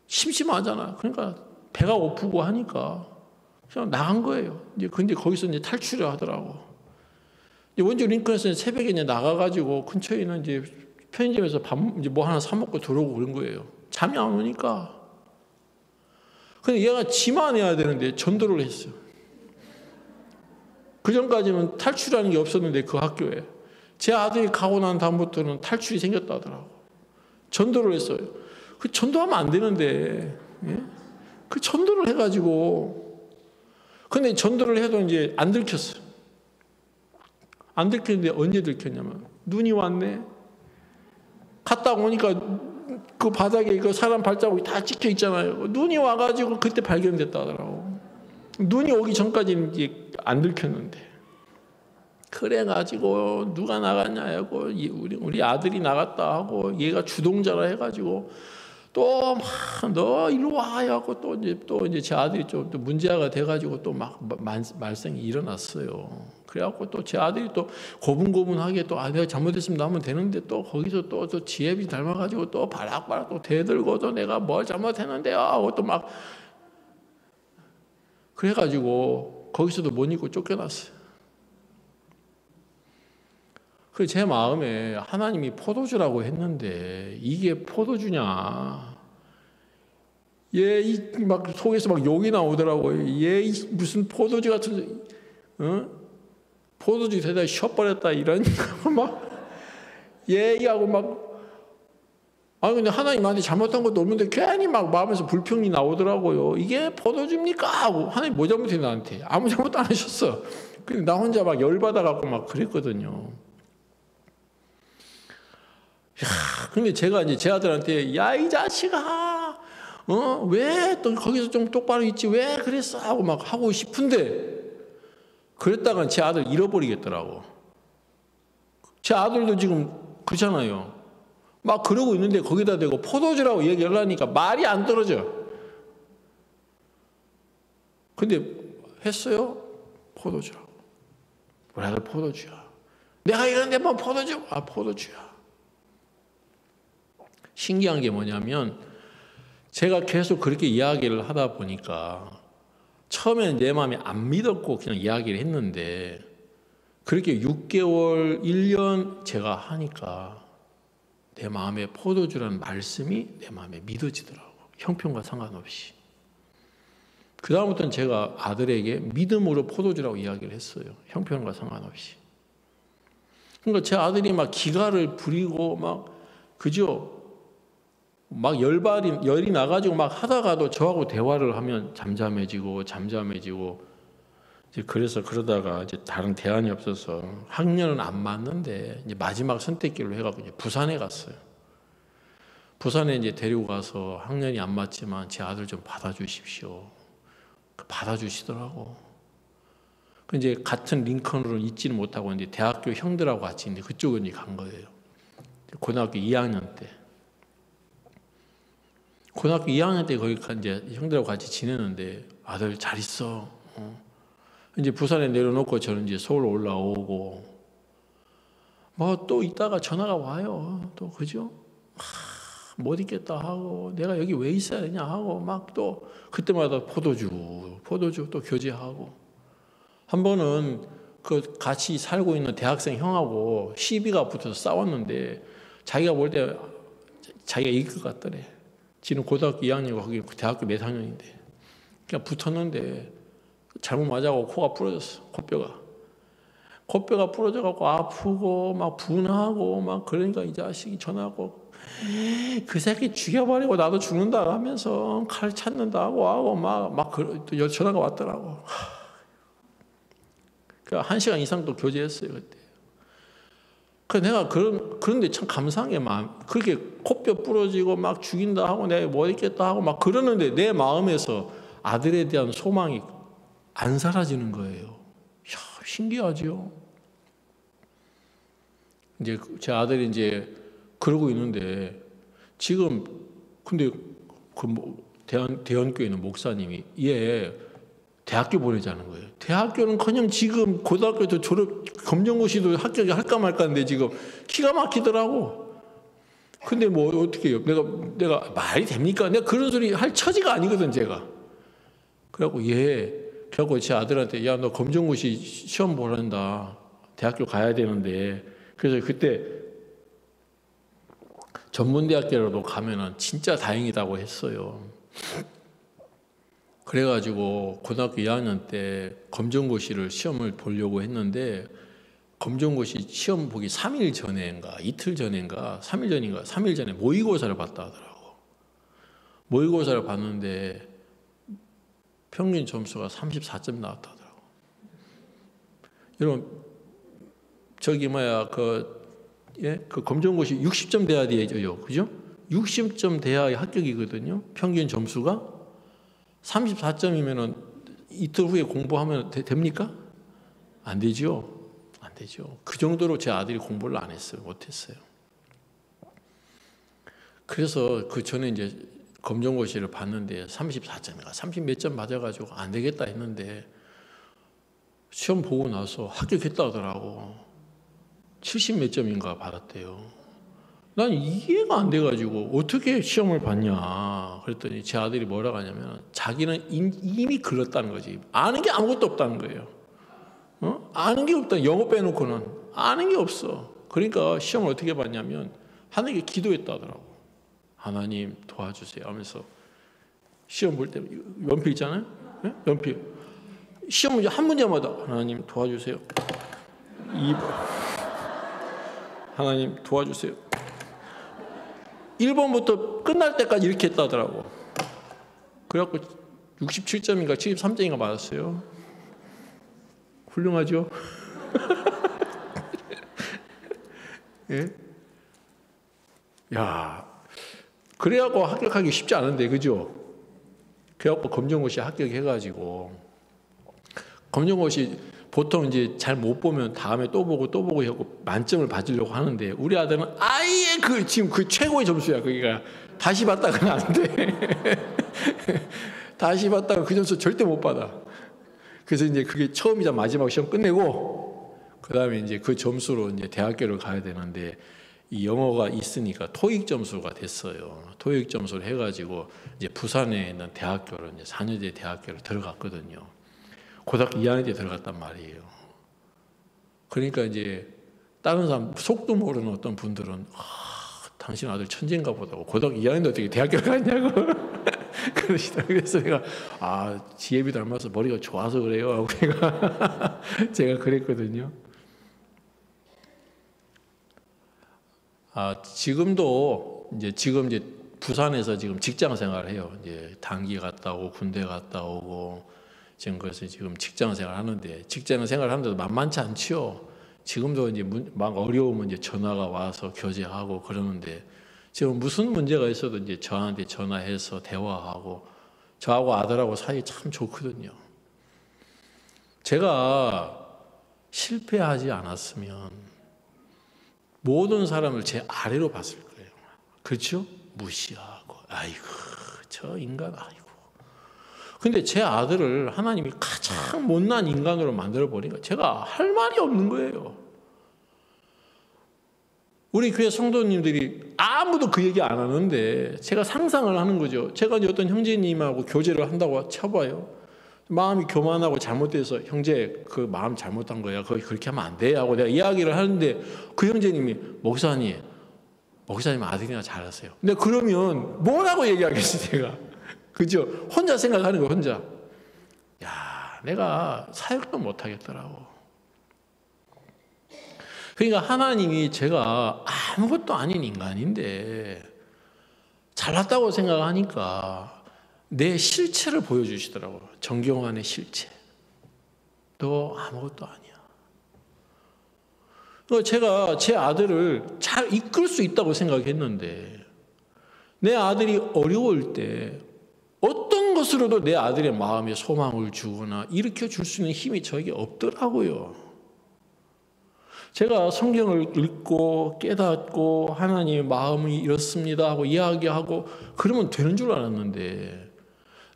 심심하잖아. 그러니까 배가 고프고 하니까 그냥 나간 거예요. 이제 근데 거기서 이제 탈출을 하더라고. 이제 원주 링컨에서 새벽에 이제 나가가지고 근처에 있는 이제 편의점에서 밥 이제 뭐 하나 사 먹고 들어오고 그런 거예요. 잠이 안 오니까. 근데 얘가 지만 해야 되는데 전도를 했어요. 그 전까지는 탈출하는 게 없었는데 그 학교에 제 아들이 가고 난 다음부터는 탈출이 생겼다 하더라고. 전도를 했어요. 그 전도하면 안 되는데, 예? 그 전도를 해가지고, 근데 전도를 해도 이제 안 들켰어요. 안 들켰는데 언제 들켰냐면 눈이 왔네. 갔다 오니까 그 바닥에 그 사람 발자국이 다 찍혀 있잖아요. 눈이 와가지고 그때 발견됐다 하더라고. 눈이 오기 전까지는 이제 안 들켰는데. 그래가지고 누가 나갔냐 하고 우리 아들이 나갔다 하고 얘가 주동자라 해가지고 또 막 너 이리 와 하고 또 이제 제 아들이 좀 또 문제가 돼가지고 또 막 말썽이 일어났어요. 그래갖고 또 제 아들이 또 고분고분하게 또 내가 잘못했으면 하면 되는데 또 거기서 또 지혜비 닮아가지고 또 바락바락 또 대들고도 내가 뭘 잘못했는데요 하고 또 막 그래가지고 거기서도 못 잊고 쫓겨났어요. 그 제 마음에 하나님이 포도주라고 했는데 이게 포도주냐? 얘 막 속에서 막 욕이 나오더라고요. 얘 무슨 포도주 같은, 포도주 대다 쉬어버렸다 이런 막 얘기하고 막 근데 하나님한테 잘못한 것도 없는데 괜히 막 마음에서 불평이 나오더라고요. 이게 포도주입니까? 하고 하나님 뭐 잘못해 나한테 아무 잘못도 안 하셨어. 근데 나 혼자 막 열받아갖고 막 그랬거든요. 근데 제가 이제 제 아들한테 야 이 자식아 왜 또 거기서 좀 똑바로 있지 왜 그랬어 하고 막 하고 싶은데 그랬다간 제 아들 잃어버리겠더라고. 제 아들도 지금 그렇잖아요. 막 그러고 있는데 거기다 대고 포도주라고 얘기를 하니까 말이 안 떨어져. 근데 했어요? 포도주라고. 우리 아들 포도주야. 내가 이런데 뭐 포도주? 포도주야. 신기한 게 뭐냐면 제가 계속 그렇게 이야기를 하다 보니까 처음에는 내 마음에 안 믿었고 그냥 이야기를 했는데 그렇게 6개월, 1년 제가 하니까 내 마음에 포도주라는 말씀이 내 마음에 믿어지더라고. 형편과 상관없이. 그다음부터는 제가 아들에게 믿음으로 포도주라고 이야기를 했어요. 형편과 상관없이. 그러니까 제 아들이 막 기가를 부리고 막 그죠? 막 열이 나가지고 막 하다가도 저하고 대화를 하면 잠잠해지고 이제 그래서 그러다가 이제 다른 대안이 없어서 학년은 안 맞는데 이제 마지막 선택기로 해갖고 이제 부산에 갔어요. 부산에 이제 데리고 가서 학년이 안 맞지만 제 아들 좀 받아주십시오. 받아주시더라고. 이제 같은 링컨으로 있지는 못하고 이제 대학교 형들하고 같이 이제 그쪽으로 이제 간 거예요. 고등학교 2학년 때. 고등학교 2학년 때 거기 이제 형들하고 같이 지내는데 아들 잘 있어. 이제 부산에 내려놓고 저는 이제 서울 올라오고 뭐 또 있다가 전화가 와요. 또 그죠? 못 있겠다 하고 내가 여기 왜 있어야 되냐 하고 막 또 그때마다 포도주 또 교제하고 한 번은 그 같이 살고 있는 대학생 형하고 시비가 붙어서 싸웠는데 자기가 볼 때 자기가 이길 것 같더래. 지금 고등학교 2학년이고 거기 대학교 몇 학년인데 그냥 붙었는데 잘못 맞아고 코가 부러졌어. 코뼈가 부러져갖고 아프고 막 분하고 막 그러니까 이 자식이 전화하고 그 새끼 죽여버리고 나도 죽는다 하면서 칼 찾는다고 하고 막 또 전화가 왔더라고. 그 1시간 이상 또 교제했어요 그때. 그 내가 그런데 참 감사한 게 그렇게 코뼈 부러지고 막 죽인다 하고 내가 못 있겠다 하고 막 그러는데 내 마음에서 아들에 대한 소망이 안 사라지는 거예요. 이야, 신기하죠. 이제 제 아들이 이제 그러고 있는데 지금 근데 그 대한교회 있는 목사님이 얘 대학교 보내자는 거예요. 대학교는커녕 지금 고등학교도 졸업 검정고시도 합격할까 말까인데 지금 기가 막히더라고. 근데 뭐 어떻게 해요? 내가 말이 됩니까? 내가 그런 소리 할 처지가 아니거든 제가. 그래갖고 제 아들한테 야 너 검정고시 시험 보란다. 대학교 가야 되는데 그래서 그때 전문대학교라도 가면은 진짜 다행이다고 했어요. 그래가지고 고등학교 2학년 때 검정고시를 시험을 보려고 했는데 검정고시 시험 보기 3일 전인가 3일 전에 모의고사를 봤다 하더라고. 모의고사를 봤는데 평균 점수가 34점 나왔다 하더라고. 여러분 저기 그 검정고시 60점 돼야 되죠. 그죠? 60점 돼야 합격이거든요. 평균 점수가 34점이면은 이틀 후에 공부하면 됩니까? 안 되죠. 안 되죠. 그 정도로 제 아들이 공부를 안 했어요. 못했어요. 그래서 그 전에 이제 검정고시를 봤는데 34점인가 30 몇 점 맞아가지고 안 되겠다 했는데 시험 보고 나서 합격했다 하더라고. 70 몇 점인가 받았대요. 난 이해가 안 돼가지고 어떻게 시험을 봤냐 그랬더니 제 아들이 뭐라고 하냐면 자기는 이미 글렀다는 거지. 아는 게 아무것도 없다는 거예요. 아는 게 없다. 영어 빼놓고는 아는 게 없어. 그러니까 시험을 어떻게 봤냐면 하나님께 기도했다 하더라고. 하나님 도와주세요 하면서 시험 볼 때 연필 있잖아요. 네? 연필 시험 문제 한 문제마다 하나님 도와주세요. 2번 하나님 도와주세요. 1번부터 끝날 때까지 이렇게 했다 하더라고. 그래갖고 67점인가 73점인가 맞았어요. 훌륭하죠? 예? 야, 그래갖고 합격하기 쉽지 않은데, 그죠? 그래갖고 검정고시 합격해가지고 검정고시 보통 이제 잘 못 보면 다음에 또 보고 하고 만점을 받으려고 하는데 우리 아들은 아예 지금 그 최고의 점수야. 그러니까 다시 봤다가는 안 돼. 다시 봤다가 그 점수 절대 못 받아. 그래서 이제 그게 처음이자 마지막 시험 끝내고 그 다음에 이제 그 점수로 이제 대학교를 가야 되는데 이 영어가 있으니까 토익 점수가 됐어요. 토익 점수를 해가지고 이제 부산에 있는 대학교를 이제 4년제 대학교를 들어갔거든요. 고등학교 2학년 때 들어갔단 말이에요. 그러니까 이제 다른 사람 속도 모르는 어떤 분들은 당신 아들 천재인가 보다고 고등학교 2학년 때 어떻게 대학교 갔냐고 그러시더라고요. 그래서 내가 지혜비 닮아서 머리가 좋아서 그래요 하고 제가 그랬거든요. 지금도 지금 부산에서 지금 직장 생활을 해요. 이제 단기 갔다 오고 군대 갔다 오고 지금 그래서 지금 직장 생활 하는데 직장 생활 하는데도 만만치 않지요. 지금도 막 어려우면 전화가 와서 교제하고 그러는데 지금 무슨 문제가 있어도 저한테 전화해서 대화하고 저하고 아들하고 사이 참 좋거든요. 제가 실패하지 않았으면 모든 사람을 제 아래로 봤을 거예요. 그렇죠? 무시하고 아이고 저 인간 아이고. 근데 제 아들을 하나님이 가장 못난 인간으로 만들어 버리니까 제가 할 말이 없는 거예요. 우리 교회 성도님들이 아무도 그 얘기 안 하는데 제가 상상을 하는 거죠. 제가 어떤 형제님하고 교제를 한다고 쳐봐요. 마음이 교만하고 잘못돼서 형제 그 마음 잘못한 거야. 그렇게 하면 안 돼 하고 내가 이야기를 하는데 그 형제님이 목사님 아들이나 잘하세요. 근데 그러면 뭐라고 얘기하겠어 제가. 그죠? 혼자 생각하는 거 혼자. 야, 내가 사역도 못 하겠더라고. 그러니까 하나님이 제가 아무것도 아닌 인간인데 잘났다고 생각하니까 내 실체를 보여주시더라고요. 정경환의 실체. 너 아무것도 아니야. 제가 제 아들을 잘 이끌 수 있다고 생각했는데 내 아들이 어려울 때 어떤 것으로도 내 아들의 마음에 소망을 주거나 일으켜 줄 수 있는 힘이 저에게 없더라고요. 제가 성경을 읽고 깨닫고 하나님의 마음이 이렇습니다 하고 이야기하고 그러면 되는 줄 알았는데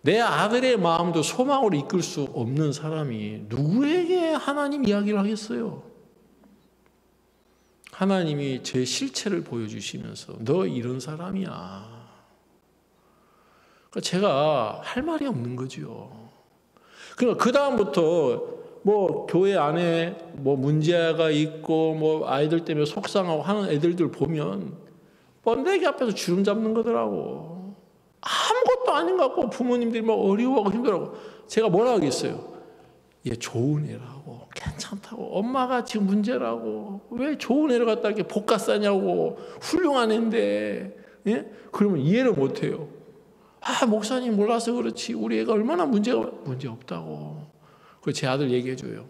내 아들의 마음도 소망으로 이끌 수 없는 사람이 누구에게 하나님 이야기를 하겠어요? 하나님이 제 실체를 보여주시면서 너 이런 사람이야. 그러니까 제가 할 말이 없는 거죠. 그러니까 그 다음부터 교회 안에 문제가 있고 아이들 때문에 속상하고 하는 애들들 보면 번데기 앞에서 주름 잡는 거더라고. 아무것도 아닌 것 같고 부모님들이 어려워하고 힘들어하고 제가 뭐라 하겠어요? 얘 좋은 애라고 괜찮다고 엄마가 지금 문제라고 왜 좋은 애를 갖다 이렇게 볶아 싸냐고 훌륭한 애인데 예? 그러면 이해를 못해요. 목사님 몰라서 그렇지 우리 애가 얼마나 문제 없다고. 그 제 아들 얘기해줘요.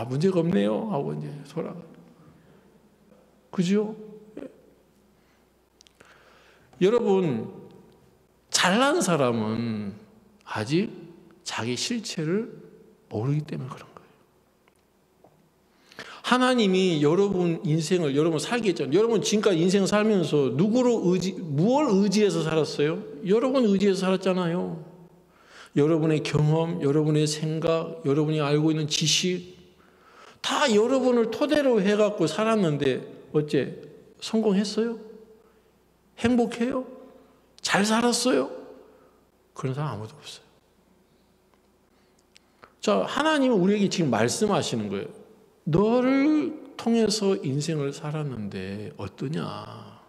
문제가 없네요 하고 이제 돌아가. 그죠? 예. 여러분 잘난 사람은 아직 자기 실체를 모르기 때문에 그런 거예요. 하나님이 여러분 인생을 여러분 살게 했잖아요. 여러분 지금까지 인생 살면서 무엇을 의지해서 살았어요? 여러분 의지해서 살았잖아요. 여러분의 경험, 여러분의 생각, 여러분이 알고 있는 지식 다 여러분을 토대로 해갖고 살았는데 어째 성공했어요? 행복해요? 잘 살았어요? 그런 사람 아무도 없어요. 자, 하나님은 우리에게 지금 말씀하시는 거예요. 너를 통해서 인생을 살았는데 어떠냐?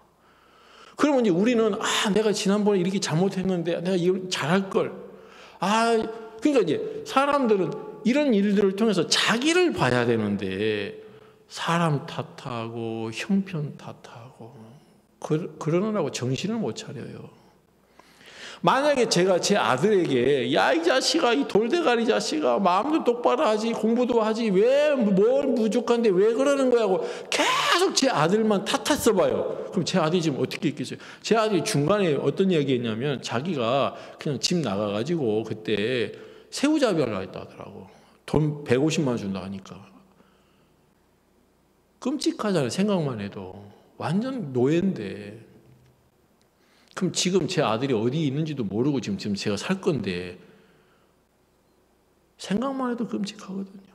그러면 이제 우리는 내가 지난번에 이렇게 잘못했는데 내가 이걸 잘할 걸. 그러니까 이제 사람들은 이런 일들을 통해서 자기를 봐야 되는데 사람 탓하고 형편 탓하고 그러느라고 정신을 못 차려요. 만약에 제가 제 아들에게 야 이 자식아 이 돌대가리 자식아 마음도 똑바로 하지 공부도 하지 왜 뭘 부족한데 왜 그러는 거야 하고 계속 제 아들만 탓했어 봐요. 그럼 제 아들이 지금 어떻게 있겠어요? 제 아들이 중간에 어떤 이야기 했냐면 자기가 그냥 집 나가가지고 그때 새우잡이 하려고 했다 하더라고. 돈 150만 원 준다 하니까 끔찍하잖아요. 생각만 해도 완전 노예인데 그럼 지금 제 아들이 어디 있는지도 모르고 지금 제가 살 건데 생각만 해도 끔찍하거든요.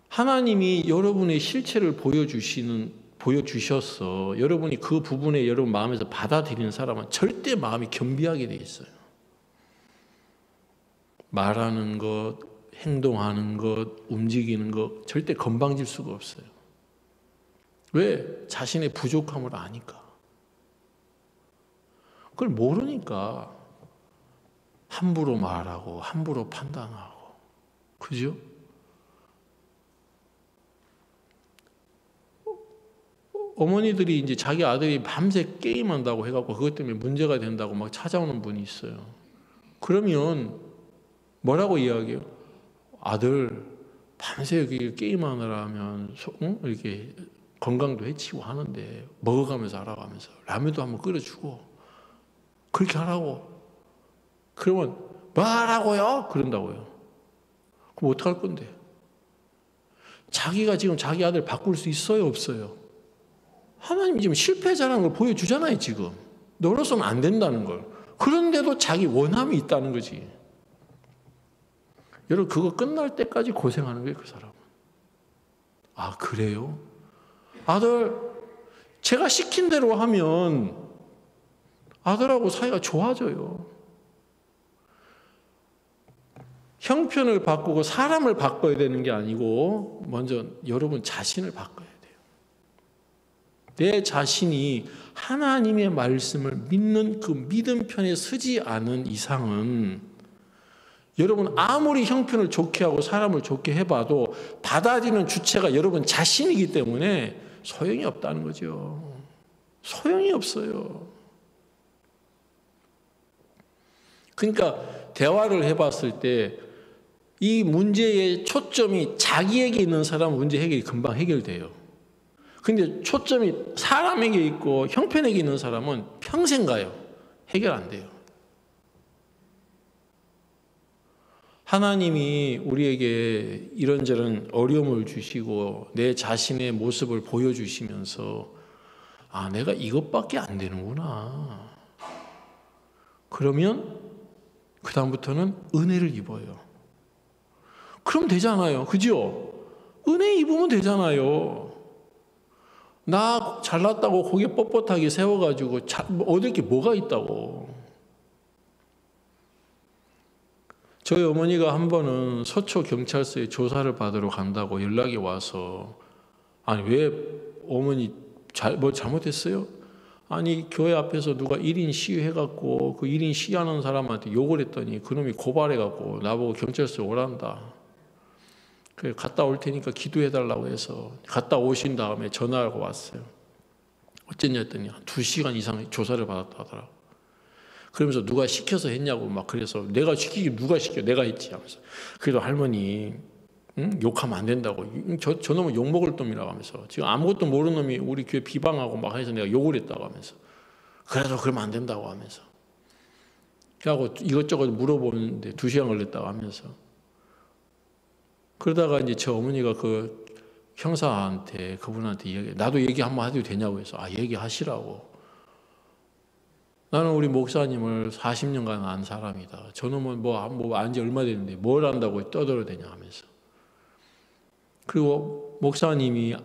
하나님이 여러분의 실체를 보여주셔서 여러분이 그 부분에 여러분 마음에서 받아들이는 사람은 절대 마음이 겸비하게 돼 있어요. 말하는 것, 행동하는 것, 움직이는 것 절대 건방질 수가 없어요. 왜? 자신의 부족함을 아니까. 그걸 모르니까 함부로 말하고 함부로 판단하고, 그죠? 어머니들이 이제 자기 아들이 밤새 게임한다고 해갖고 그것 때문에 문제가 된다고 막 찾아오는 분이 있어요. 그러면 뭐라고 이야기해요? 아들, 밤새 게임하느라 하면 이렇게 건강도 해치고 하는데 먹어가면서 알아가면서 라면도 한번 끓여주고 그렇게 하라고. 그러면 뭐 하라고요? 그런다고요. 그럼 어떡할 건데? 자기가 지금 자기 아들 바꿀 수 있어요? 없어요? 하나님이 지금 실패자라는 걸 보여주잖아요. 지금 너로서는 안 된다는 걸. 그런데도 자기 원함이 있다는 거지. 여러분, 그거 끝날 때까지 고생하는 거예요. 그 사람은. 아, 그래요? 아들, 제가 시킨 대로 하면 아들하고 사이가 좋아져요. 형편을 바꾸고 사람을 바꿔야 되는 게 아니고 먼저 여러분 자신을 바꿔야 돼요. 내 자신이 하나님의 말씀을 믿는 그 믿음 편에 서지 않은 이상은 여러분 아무리 형편을 좋게 하고 사람을 좋게 해봐도 받아들이는 주체가 여러분 자신이기 때문에 소용이 없다는 거죠. 소용이 없어요. 그러니까 대화를 해봤을 때 이 문제의 초점이 자기에게 있는 사람은 문제 해결이 금방 해결돼요. 근데 초점이 사람에게 있고 형편에게 있는 사람은 평생 가요. 해결 안 돼요. 하나님이 우리에게 이런저런 어려움을 주시고 내 자신의 모습을 보여주시면서 아, 내가 이것밖에 안 되는구나. 그러면 그 다음부터는 은혜를 입어요. 그럼 되잖아요. 그죠? 은혜 입으면 되잖아요. 나 잘났다고 고개 뻣뻣하게 세워가지고 얻을 게 뭐가 있다고. 저희 어머니가 한 번은 서초 경찰서에 조사를 받으러 간다고 연락이 와서 아니 왜 어머니 뭐 잘못했어요? 아니 교회 앞에서 누가 1인 시위해갖고 그 1인 시위하는 사람한테 욕을 했더니 그놈이 고발해갖고 나보고 경찰서에 오란다. 그래 갔다 올 테니까 기도해달라고 해서 갔다 오신 다음에 전화하고 왔어요. 어쨌냐 했더니 한 2시간 이상 조사를 받았다 하더라고. 그러면서 누가 시켜서 했냐고 막 그래서 내가 시키기 누가 시켜 내가 했지 하면서 그래도 할머니 욕하면 안 된다고 저 놈은 욕먹을 놈이라고 하면서 지금 아무것도 모르는 놈이 우리 교회 비방하고 막 해서 내가 욕을 했다고 하면서 그래도 그러면 안 된다고 하면서 그래갖고 이것저것 물어보는데 2시간 걸렸다고 하면서 그러다가 이제 저 어머니가 그 형사한테 그분한테 얘기 나도 얘기 한번 해도 되냐고 해서 아 얘기하시라고. 나는 우리 목사님을 40년간 안 사람이다. 저놈은 뭐 안지 얼마 됐는데 뭘 안다고 떠들어대냐 하면서. 그리고 목사님이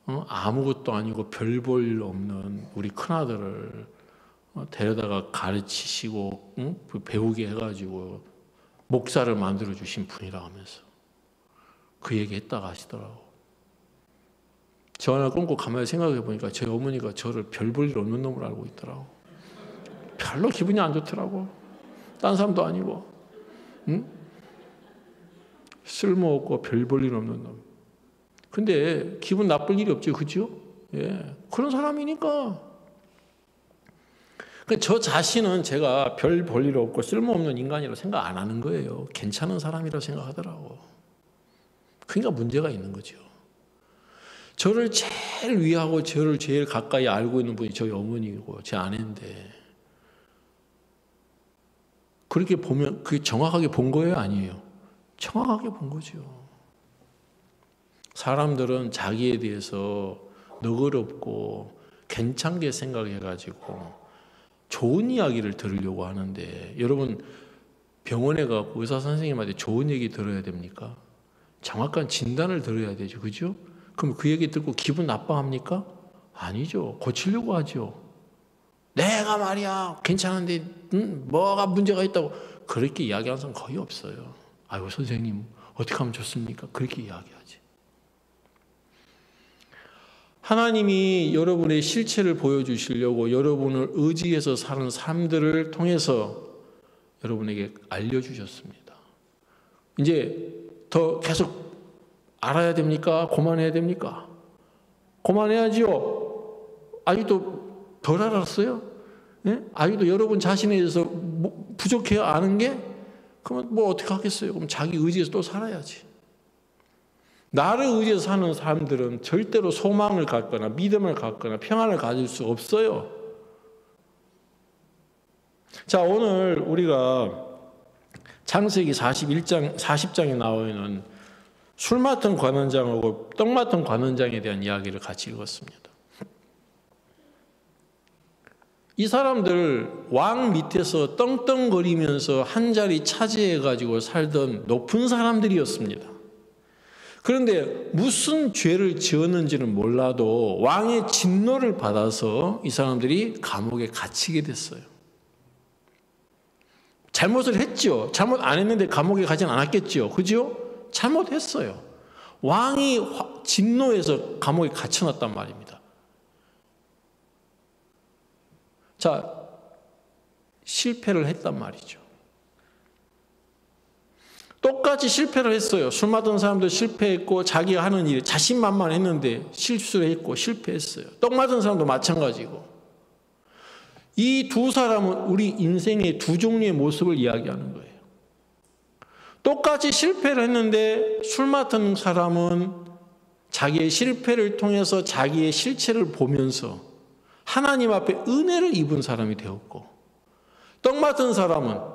아무것도 아니고 별 볼 일 없는 우리 큰아들을 데려다가 가르치시고 배우게 해가지고 목사를 만들어주신 분이라 하면서 그 얘기 했다가 하시더라고. 전화 끊고 가만히 생각해 보니까 저희 어머니가 저를 별 볼 일 없는 놈으로 알고 있더라고. 별로 기분이 안 좋더라고. 딴 사람도 아니고. 응? 쓸모없고 별 볼 일 없는 놈. 근데 기분 나쁠 일이 없죠. 그죠? 예. 그런 사람이니까. 저 자신은 제가 별 볼 일 없고 쓸모없는 인간이라고 생각 안 하는 거예요. 괜찮은 사람이라고 생각하더라고. 그러니까 문제가 있는 거죠. 저를 제일 위하고 저를 제일 가까이 알고 있는 분이 저희 어머니고 제 아내인데 그렇게 보면 그게 정확하게 본 거예요? 아니에요? 정확하게 본 거죠. 사람들은 자기에 대해서 너그럽고 괜찮게 생각해가지고 좋은 이야기를 들으려고 하는데 여러분 병원에 가고 의사 선생님한테 좋은 얘기 들어야 됩니까? 정확한 진단을 들어야 되죠. 그죠? 그럼 그 얘기 듣고 기분 나빠합니까? 아니죠. 고치려고 하죠. 내가 말이야 괜찮은데 뭐가 문제가 있다고 그렇게 이야기하는 사람 거의 없어요. 아이고 선생님 어떻게 하면 좋습니까? 그렇게 이야기하지. 하나님이 여러분의 실체를 보여주시려고 여러분을 의지해서 사는 삶들을 통해서 여러분에게 알려주셨습니다. 이제 더 계속 알아야 됩니까? 고만해야 됩니까? 고만해야지요. 아직도 덜 알았어요? 예? 아직도 여러분 자신에 대해서 부족해요? 아는 게? 그러면 뭐 어떻게 하겠어요? 그럼 자기 의지에서 또 살아야지. 나를 의지해서 사는 사람들은 절대로 소망을 갖거나 믿음을 갖거나 평안을 가질 수 없어요. 자, 오늘 우리가 창세기 40장에 나와 있는 술 맡은 관원장하고 떡 맡은 관원장에 대한 이야기를 같이 읽었습니다. 이 사람들 왕 밑에서 떵떵거리면서 한 자리 차지해가지고 살던 높은 사람들이었습니다. 그런데 무슨 죄를 지었는지는 몰라도 왕의 진노를 받아서 이 사람들이 감옥에 갇히게 됐어요. 잘못을 했죠. 잘못 안 했는데 감옥에 가진 않았겠죠. 그죠? 잘못했어요. 왕이 진노해서 감옥에 갇혀놨단 말입니다. 자, 실패를 했단 말이죠. 똑같이 실패를 했어요. 술 맡은 사람도 실패했고 자기가 하는 일 자신만만했는데 실수를 했고 실패했어요. 떡 맡은 사람도 마찬가지고. 이 두 사람은 우리 인생의 두 종류의 모습을 이야기하는 거예요. 똑같이 실패를 했는데 술 맡은 사람은 자기의 실패를 통해서 자기의 실체를 보면서 하나님 앞에 은혜를 입은 사람이 되었고, 떡 맡은 사람은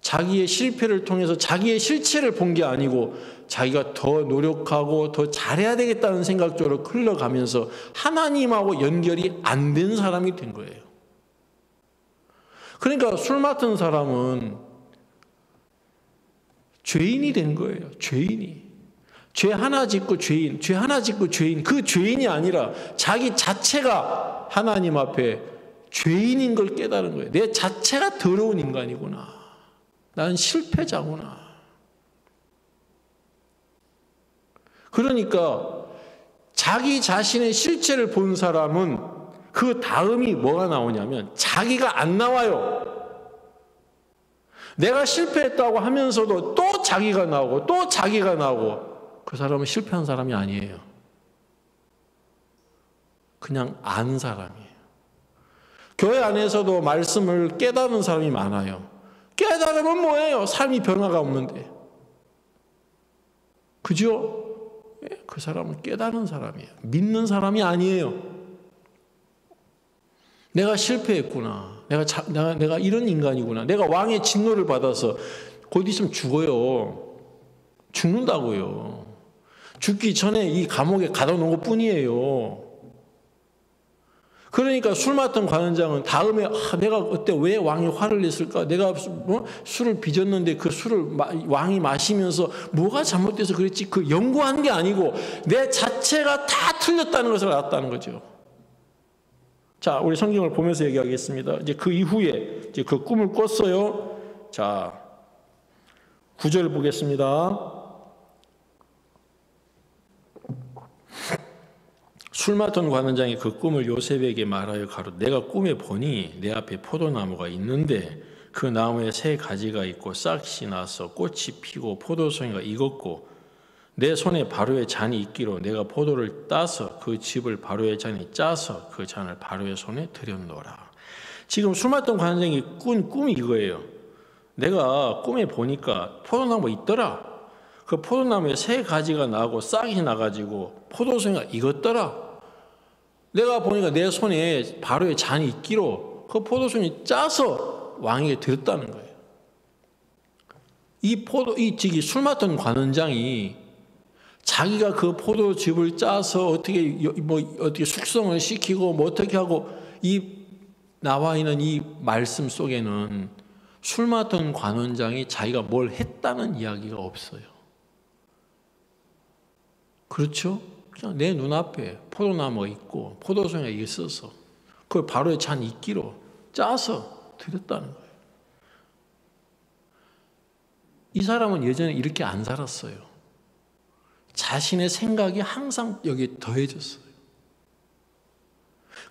자기의 실패를 통해서 자기의 실체를 본 게 아니고 자기가 더 노력하고 더 잘해야 되겠다는 생각적으로 흘러가면서 하나님하고 연결이 안 된 사람이 된 거예요. 그러니까 술 맡은 사람은 죄인이 된 거예요. 죄인이. 죄 하나 짓고 죄인, 죄 하나 짓고 죄인. 그 죄인이 아니라 자기 자체가 하나님 앞에 죄인인 걸 깨달은 거예요. 내 자체가 더러운 인간이구나. 난 실패자구나. 그러니까 자기 자신의 실체를 본 사람은 그 다음이 뭐가 나오냐면 자기가 안 나와요. 내가 실패했다고 하면서도 또 자기가 나오고 또 자기가 나오고, 그 사람은 실패한 사람이 아니에요. 그냥 안 사람이에요. 교회 안에서도 말씀을 깨닫는 사람이 많아요. 깨달으면 뭐예요? 삶이 변화가 없는데. 그죠? 그 사람은 깨달은 사람이에요. 믿는 사람이 아니에요. 내가 실패했구나. 내가 이런 인간이구나. 내가 왕의 진노를 받아서 곧 있으면 죽어요. 죽는다고요. 죽기 전에 이 감옥에 가둬놓은 것 뿐이에요. 그러니까 술 맡은 관원장은 다음에 내가 그때 왜 왕이 화를 냈을까? 내가 술을 빚었는데 그 술을 왕이 마시면서 뭐가 잘못돼서 그랬지? 그 연구한 게 아니고 내 자체가 다 틀렸다는 것을 알았다는 거죠. 자, 우리 성경을 보면서 얘기하겠습니다. 이제 그 이후에 이제 그 꿈을 꿨어요. 자, 9절 보겠습니다. 술 맡은 관원장이 그 꿈을 요셉에게 말하여 가로되 내가 꿈에 보니 내 앞에 포도나무가 있는데 그 나무에 세 가지가 있고 싹이 나서 꽃이 피고 포도송이가 익었고 내 손에 바로의 잔이 있기로 내가 포도를 따서 그 즙을 바로의 잔에 짜서 그 잔을 바로의 손에 들였노라. 지금 술 맡은 관원장이 꾼 꿈이 이거예요. 내가 꿈에 보니까 포도나무가 있더라. 그 포도나무에 세 가지가 나고 싹이 나가지고 포도송이가 익었더라. 내가 보니까 내 손에 바로의 잔이 있기로 그 포도송이 짜서 왕에게 드렸다는 거예요. 이 술 맡은 관원장이 자기가 그 포도즙을 짜서 어떻게 숙성을 시키고 뭐 어떻게 하고 이 나와 있는 이 말씀 속에는 술 맡은 관원장이 자기가 뭘 했다는 이야기가 없어요. 그렇죠? 그냥 내 눈앞에 포도나무가 있고 포도송이가 있어서 그걸 바로의 잔 이끼로 짜서 드렸다는 거예요. 이 사람은 예전에 이렇게 안 살았어요. 자신의 생각이 항상 여기에 더해졌어요.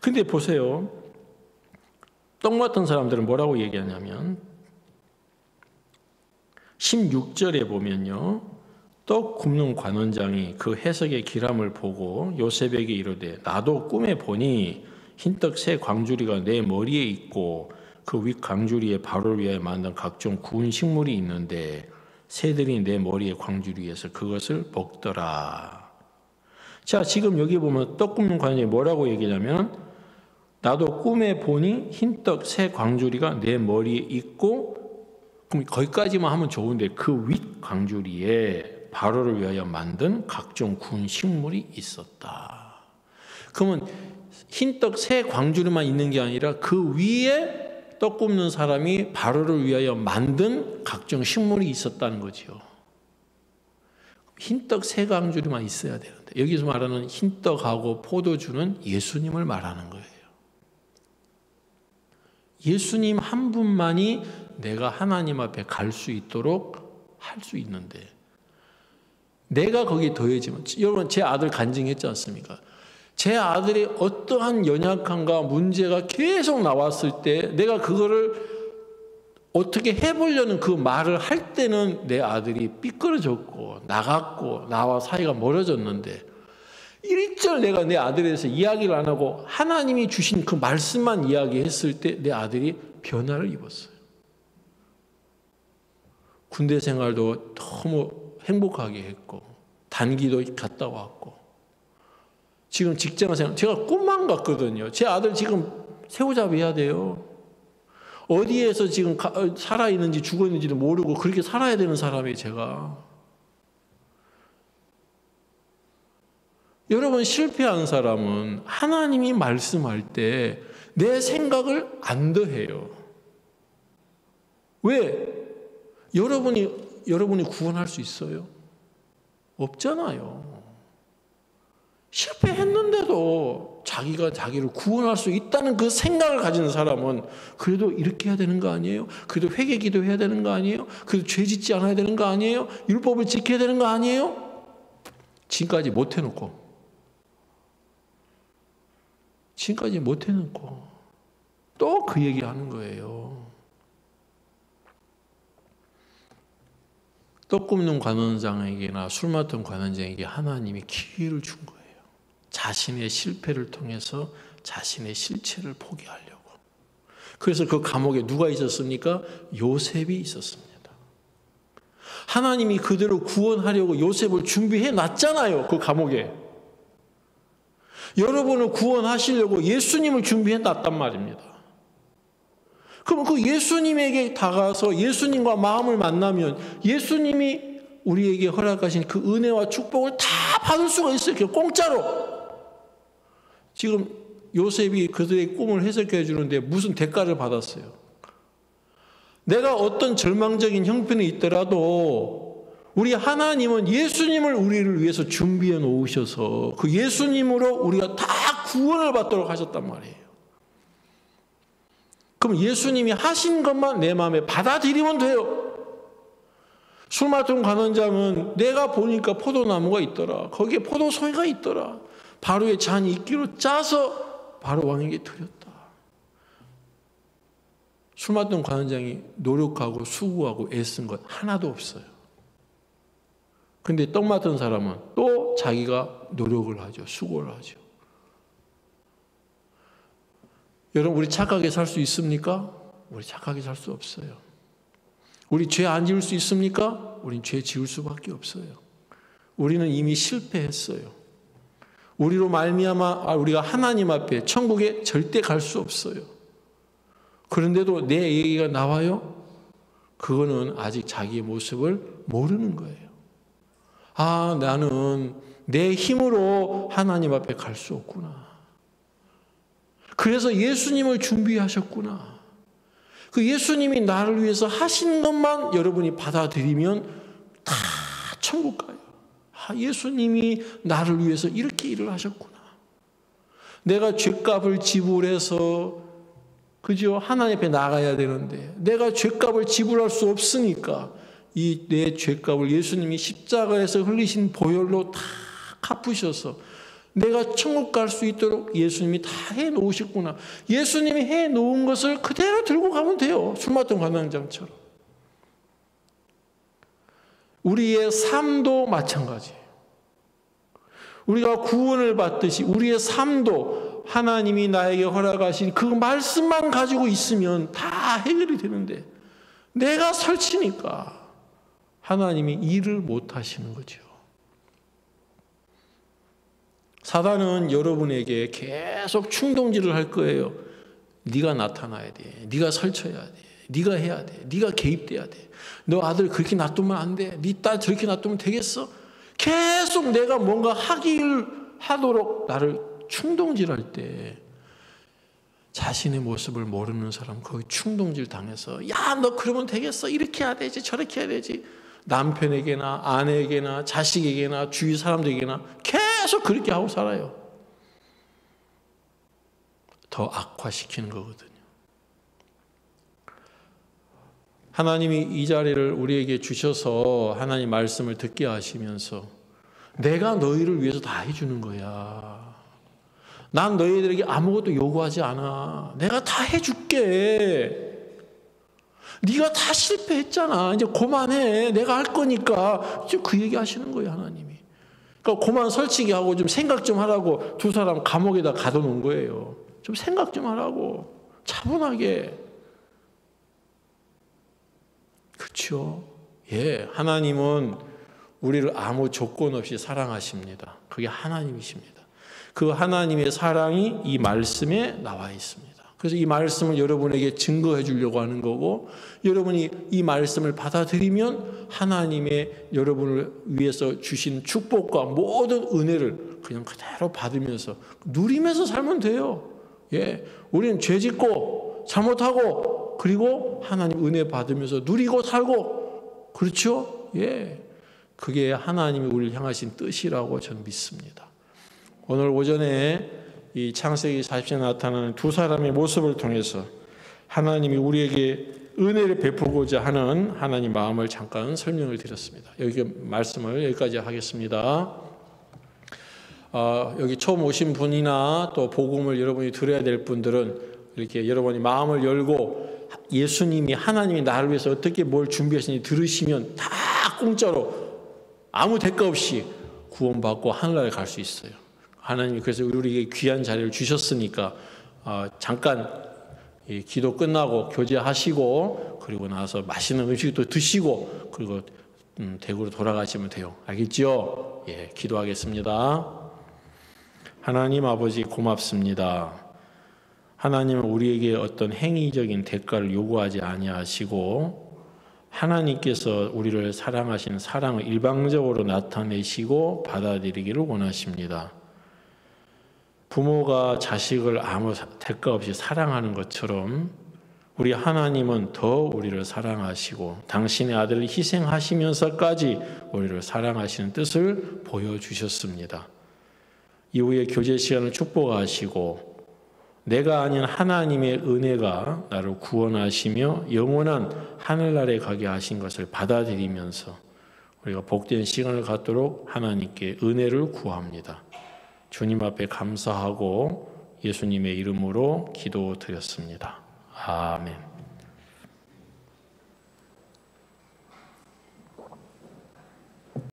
근데 보세요. 떡 맡은 사람들은 뭐라고 얘기하냐면 16절에 보면요. 떡 굽는 관원장이 그 해석의 기람을 보고 요셉에게 이르되 나도 꿈에 보니 흰떡 세 광주리가 내 머리에 있고 그 윗 광주리에 바로를 위하여 만든 각종 구운 식물이 있는데 새들이 내 머리에 광주리에서 그것을 먹더라. 자, 지금 여기 보면 떡 굽는 관원장이 뭐라고 얘기하냐면 나도 꿈에 보니 흰떡 새 광주리가 내 머리에 있고, 그럼 거기까지만 하면 좋은데 그 윗 광주리에 바로를 위하여 만든 각종 구운 식물이 있었다. 그러면 흰떡 새 광주리만 있는 게 아니라 그 위에 떡 굽는 사람이 바로를 위하여 만든 각종 식물이 있었다는 거죠. 흰떡 새 광주리만 있어야 되는데 여기서 말하는 흰떡하고 포도주는 예수님을 말하는 거예요. 예수님 한 분만이 내가 하나님 앞에 갈 수 있도록 할 수 있는데 내가 거기에 더해지면, 여러분 제 아들 간증했지 않습니까? 제 아들이 어떠한 연약함과 문제가 계속 나왔을 때 내가 그거를 어떻게 해보려는 그 말을 할 때는 내 아들이 삐뚤어졌고 나갔고 나와 사이가 멀어졌는데 일절 내가 내 아들에 대해서 이야기를 안 하고 하나님이 주신 그 말씀만 이야기했을 때 내 아들이 변화를 입었어요. 군대 생활도 너무 행복하게 했고 단기도 갔다 왔고 지금 직장 생활, 제가 꿈만 같거든요. 제 아들 지금 새우잡이 해야 돼요. 어디에서 지금 살아있는지 죽었는지도 모르고 그렇게 살아야 되는 사람이에요, 제가. 여러분, 실패한 사람은 하나님이 말씀할 때 내 생각을 안 더해요. 왜? 여러분이 구원할 수 있어요? 없잖아요. 실패했는데도 자기가 자기를 구원할 수 있다는 그 생각을 가지는 사람은 그래도 이렇게 해야 되는 거 아니에요? 그래도 회개 기도해야 되는 거 아니에요? 그래도 죄 짓지 않아야 되는 거 아니에요? 율법을 지켜야 되는 거 아니에요? 지금까지 못 해놓고 또 그 얘기하는 거예요. 떡 굽는 관원장에게나 술 맡은 관원장에게 하나님이 기회를 준 거예요. 자신의 실패를 통해서 자신의 실체를 포기하려고. 그래서 그 감옥에 누가 있었습니까? 요셉이 있었습니다. 하나님이 그대로 구원하려고 요셉을 준비해 놨잖아요. 그 감옥에. 여러분을 구원하시려고 예수님을 준비해 놨단 말입니다. 그럼 그 예수님에게 다가서 예수님과 마음을 만나면 예수님이 우리에게 허락하신 그 은혜와 축복을 다 받을 수가 있어요. 공짜로. 지금 요셉이 그들의 꿈을 해석해 주는데 무슨 대가를 받았어요? 내가 어떤 절망적인 형편에 있더라도 우리 하나님은 예수님을 우리를 위해서 준비해 놓으셔서 그 예수님으로 우리가 다 구원을 받도록 하셨단 말이에요. 그럼 예수님이 하신 것만 내 마음에 받아들이면 돼요. 술 맡은 관원장은 내가 보니까 포도나무가 있더라. 거기에 포도송이가 있더라. 바로의 잔이 있기로 짜서 바로 왕에게 드렸다. 술 맡은 관원장이 노력하고 수고하고 애쓴 것 하나도 없어요. 근데 떡 맡은 사람은 또 자기가 노력을 하죠. 수고를 하죠. 여러분, 우리 착하게 살 수 있습니까? 우리 착하게 살 수 없어요. 우리 죄 안 지을 수 있습니까? 우린 죄 지을 수밖에 없어요. 우리는 이미 실패했어요. 우리로 말미암아 우리가 하나님 앞에 천국에 절대 갈 수 없어요. 그런데도 내 얘기가 나와요? 그거는 아직 자기의 모습을 모르는 거예요. 아, 나는 내 힘으로 하나님 앞에 갈 수 없구나. 그래서 예수님을 준비하셨구나. 그 예수님이 나를 위해서 하신 것만 여러분이 받아들이면 다 천국 가요. 아, 예수님이 나를 위해서 이렇게 일을 하셨구나. 내가 죄값을 지불해서 그죠? 하나님 앞에 나가야 되는데 내가 죄값을 지불할 수 없으니까 이 내 죄값을 예수님이 십자가에서 흘리신 보혈로 다 갚으셔서 내가 천국 갈 수 있도록 예수님이 다 해놓으셨구나. 예수님이 해놓은 것을 그대로 들고 가면 돼요. 술 맡던 관원장처럼. 우리의 삶도 마찬가지예요. 우리가 구원을 받듯이 우리의 삶도 하나님이 나에게 허락하신 그 말씀만 가지고 있으면 다 해결이 되는데, 내가 설치니까 하나님이 일을 못 하시는 거죠. 사단은 여러분에게 계속 충동질을 할 거예요. 네가 나타나야 돼. 네가 설쳐야 돼. 네가 해야 돼. 네가 개입돼야 돼. 너 아들 그렇게 놔두면 안 돼. 네 딸 저렇게 놔두면 되겠어? 계속 내가 뭔가 하도록 나를 충동질할 때, 자신의 모습을 모르는 사람 거기 충동질 당해서, 야, 너 그러면 되겠어. 이렇게 해야 되지. 저렇게 해야 되지. 남편에게나 아내에게나 자식에게나 주위 사람들에게나 계속 그렇게 하고 살아요. 더 악화시키는 거거든요. 하나님이 이 자리를 우리에게 주셔서 하나님 말씀을 듣게 하시면서, 내가 너희를 위해서 다 해주는 거야. 난 너희들에게 아무것도 요구하지 않아. 내가 다 해줄게. 네가 다 실패했잖아. 이제 그만해. 내가 할 거니까. 이제 그 얘기 하시는 거예요, 하나님이. 그러니까 그만 설치게 하고 좀 생각 좀 하라고 두 사람 감옥에다 가둬놓은 거예요. 좀 생각 좀 하라고. 차분하게. 그렇죠? 예, 하나님은 우리를 아무 조건 없이 사랑하십니다. 그게 하나님이십니다. 그 하나님의 사랑이 이 말씀에 나와 있습니다. 그래서 이 말씀을 여러분에게 증거해 주려고 하는 거고, 여러분이 이 말씀을 받아들이면 하나님의 여러분을 위해서 주신 축복과 모든 은혜를 그냥 그대로 받으면서 누리면서 살면 돼요. 예, 우리는 죄 짓고 잘못하고 그리고 하나님 은혜 받으면서 누리고 살고, 그렇죠? 예, 그게 하나님이 우리를 향하신 뜻이라고 저는 믿습니다. 오늘 오전에 이 창세기 40장에 나타나는 두 사람의 모습을 통해서 하나님이 우리에게 은혜를 베푸고자 하는 하나님 마음을 잠깐 설명을 드렸습니다. 여기 말씀을 여기까지 하겠습니다. 여기 처음 오신 분이나 또 복음을 여러분이 들어야 될 분들은 이렇게 여러분이 마음을 열고 예수님이, 하나님이 나를 위해서 어떻게 뭘 준비하시는지 들으시면 다 공짜로 아무 대가 없이 구원받고 하늘나라에 갈 수 있어요. 하나님이 그래서 우리에게 귀한 자리를 주셨으니까 잠깐 기도 끝나고 교제하시고 그리고 나서 맛있는 음식도 드시고 그리고 대구로 돌아가시면 돼요. 알겠죠? 예, 기도하겠습니다. 하나님 아버지 고맙습니다. 하나님은 우리에게 어떤 행위적인 대가를 요구하지 아니하시고 하나님께서 우리를 사랑하신 사랑을 일방적으로 나타내시고 받아들이기를 원하십니다. 부모가 자식을 아무 대가 없이 사랑하는 것처럼 우리 하나님은 더 우리를 사랑하시고 당신의 아들을 희생하시면서까지 우리를 사랑하시는 뜻을 보여주셨습니다. 이후에 교제 시간을 축복하시고 내가 아닌 하나님의 은혜가 나를 구원하시며 영원한 하늘나라에 가게 하신 것을 받아들이면서 우리가 복된 시간을 갖도록 하나님께 은혜를 구합니다. 주님 앞에 감사하고 예수님의 이름으로 기도드렸습니다. 아멘.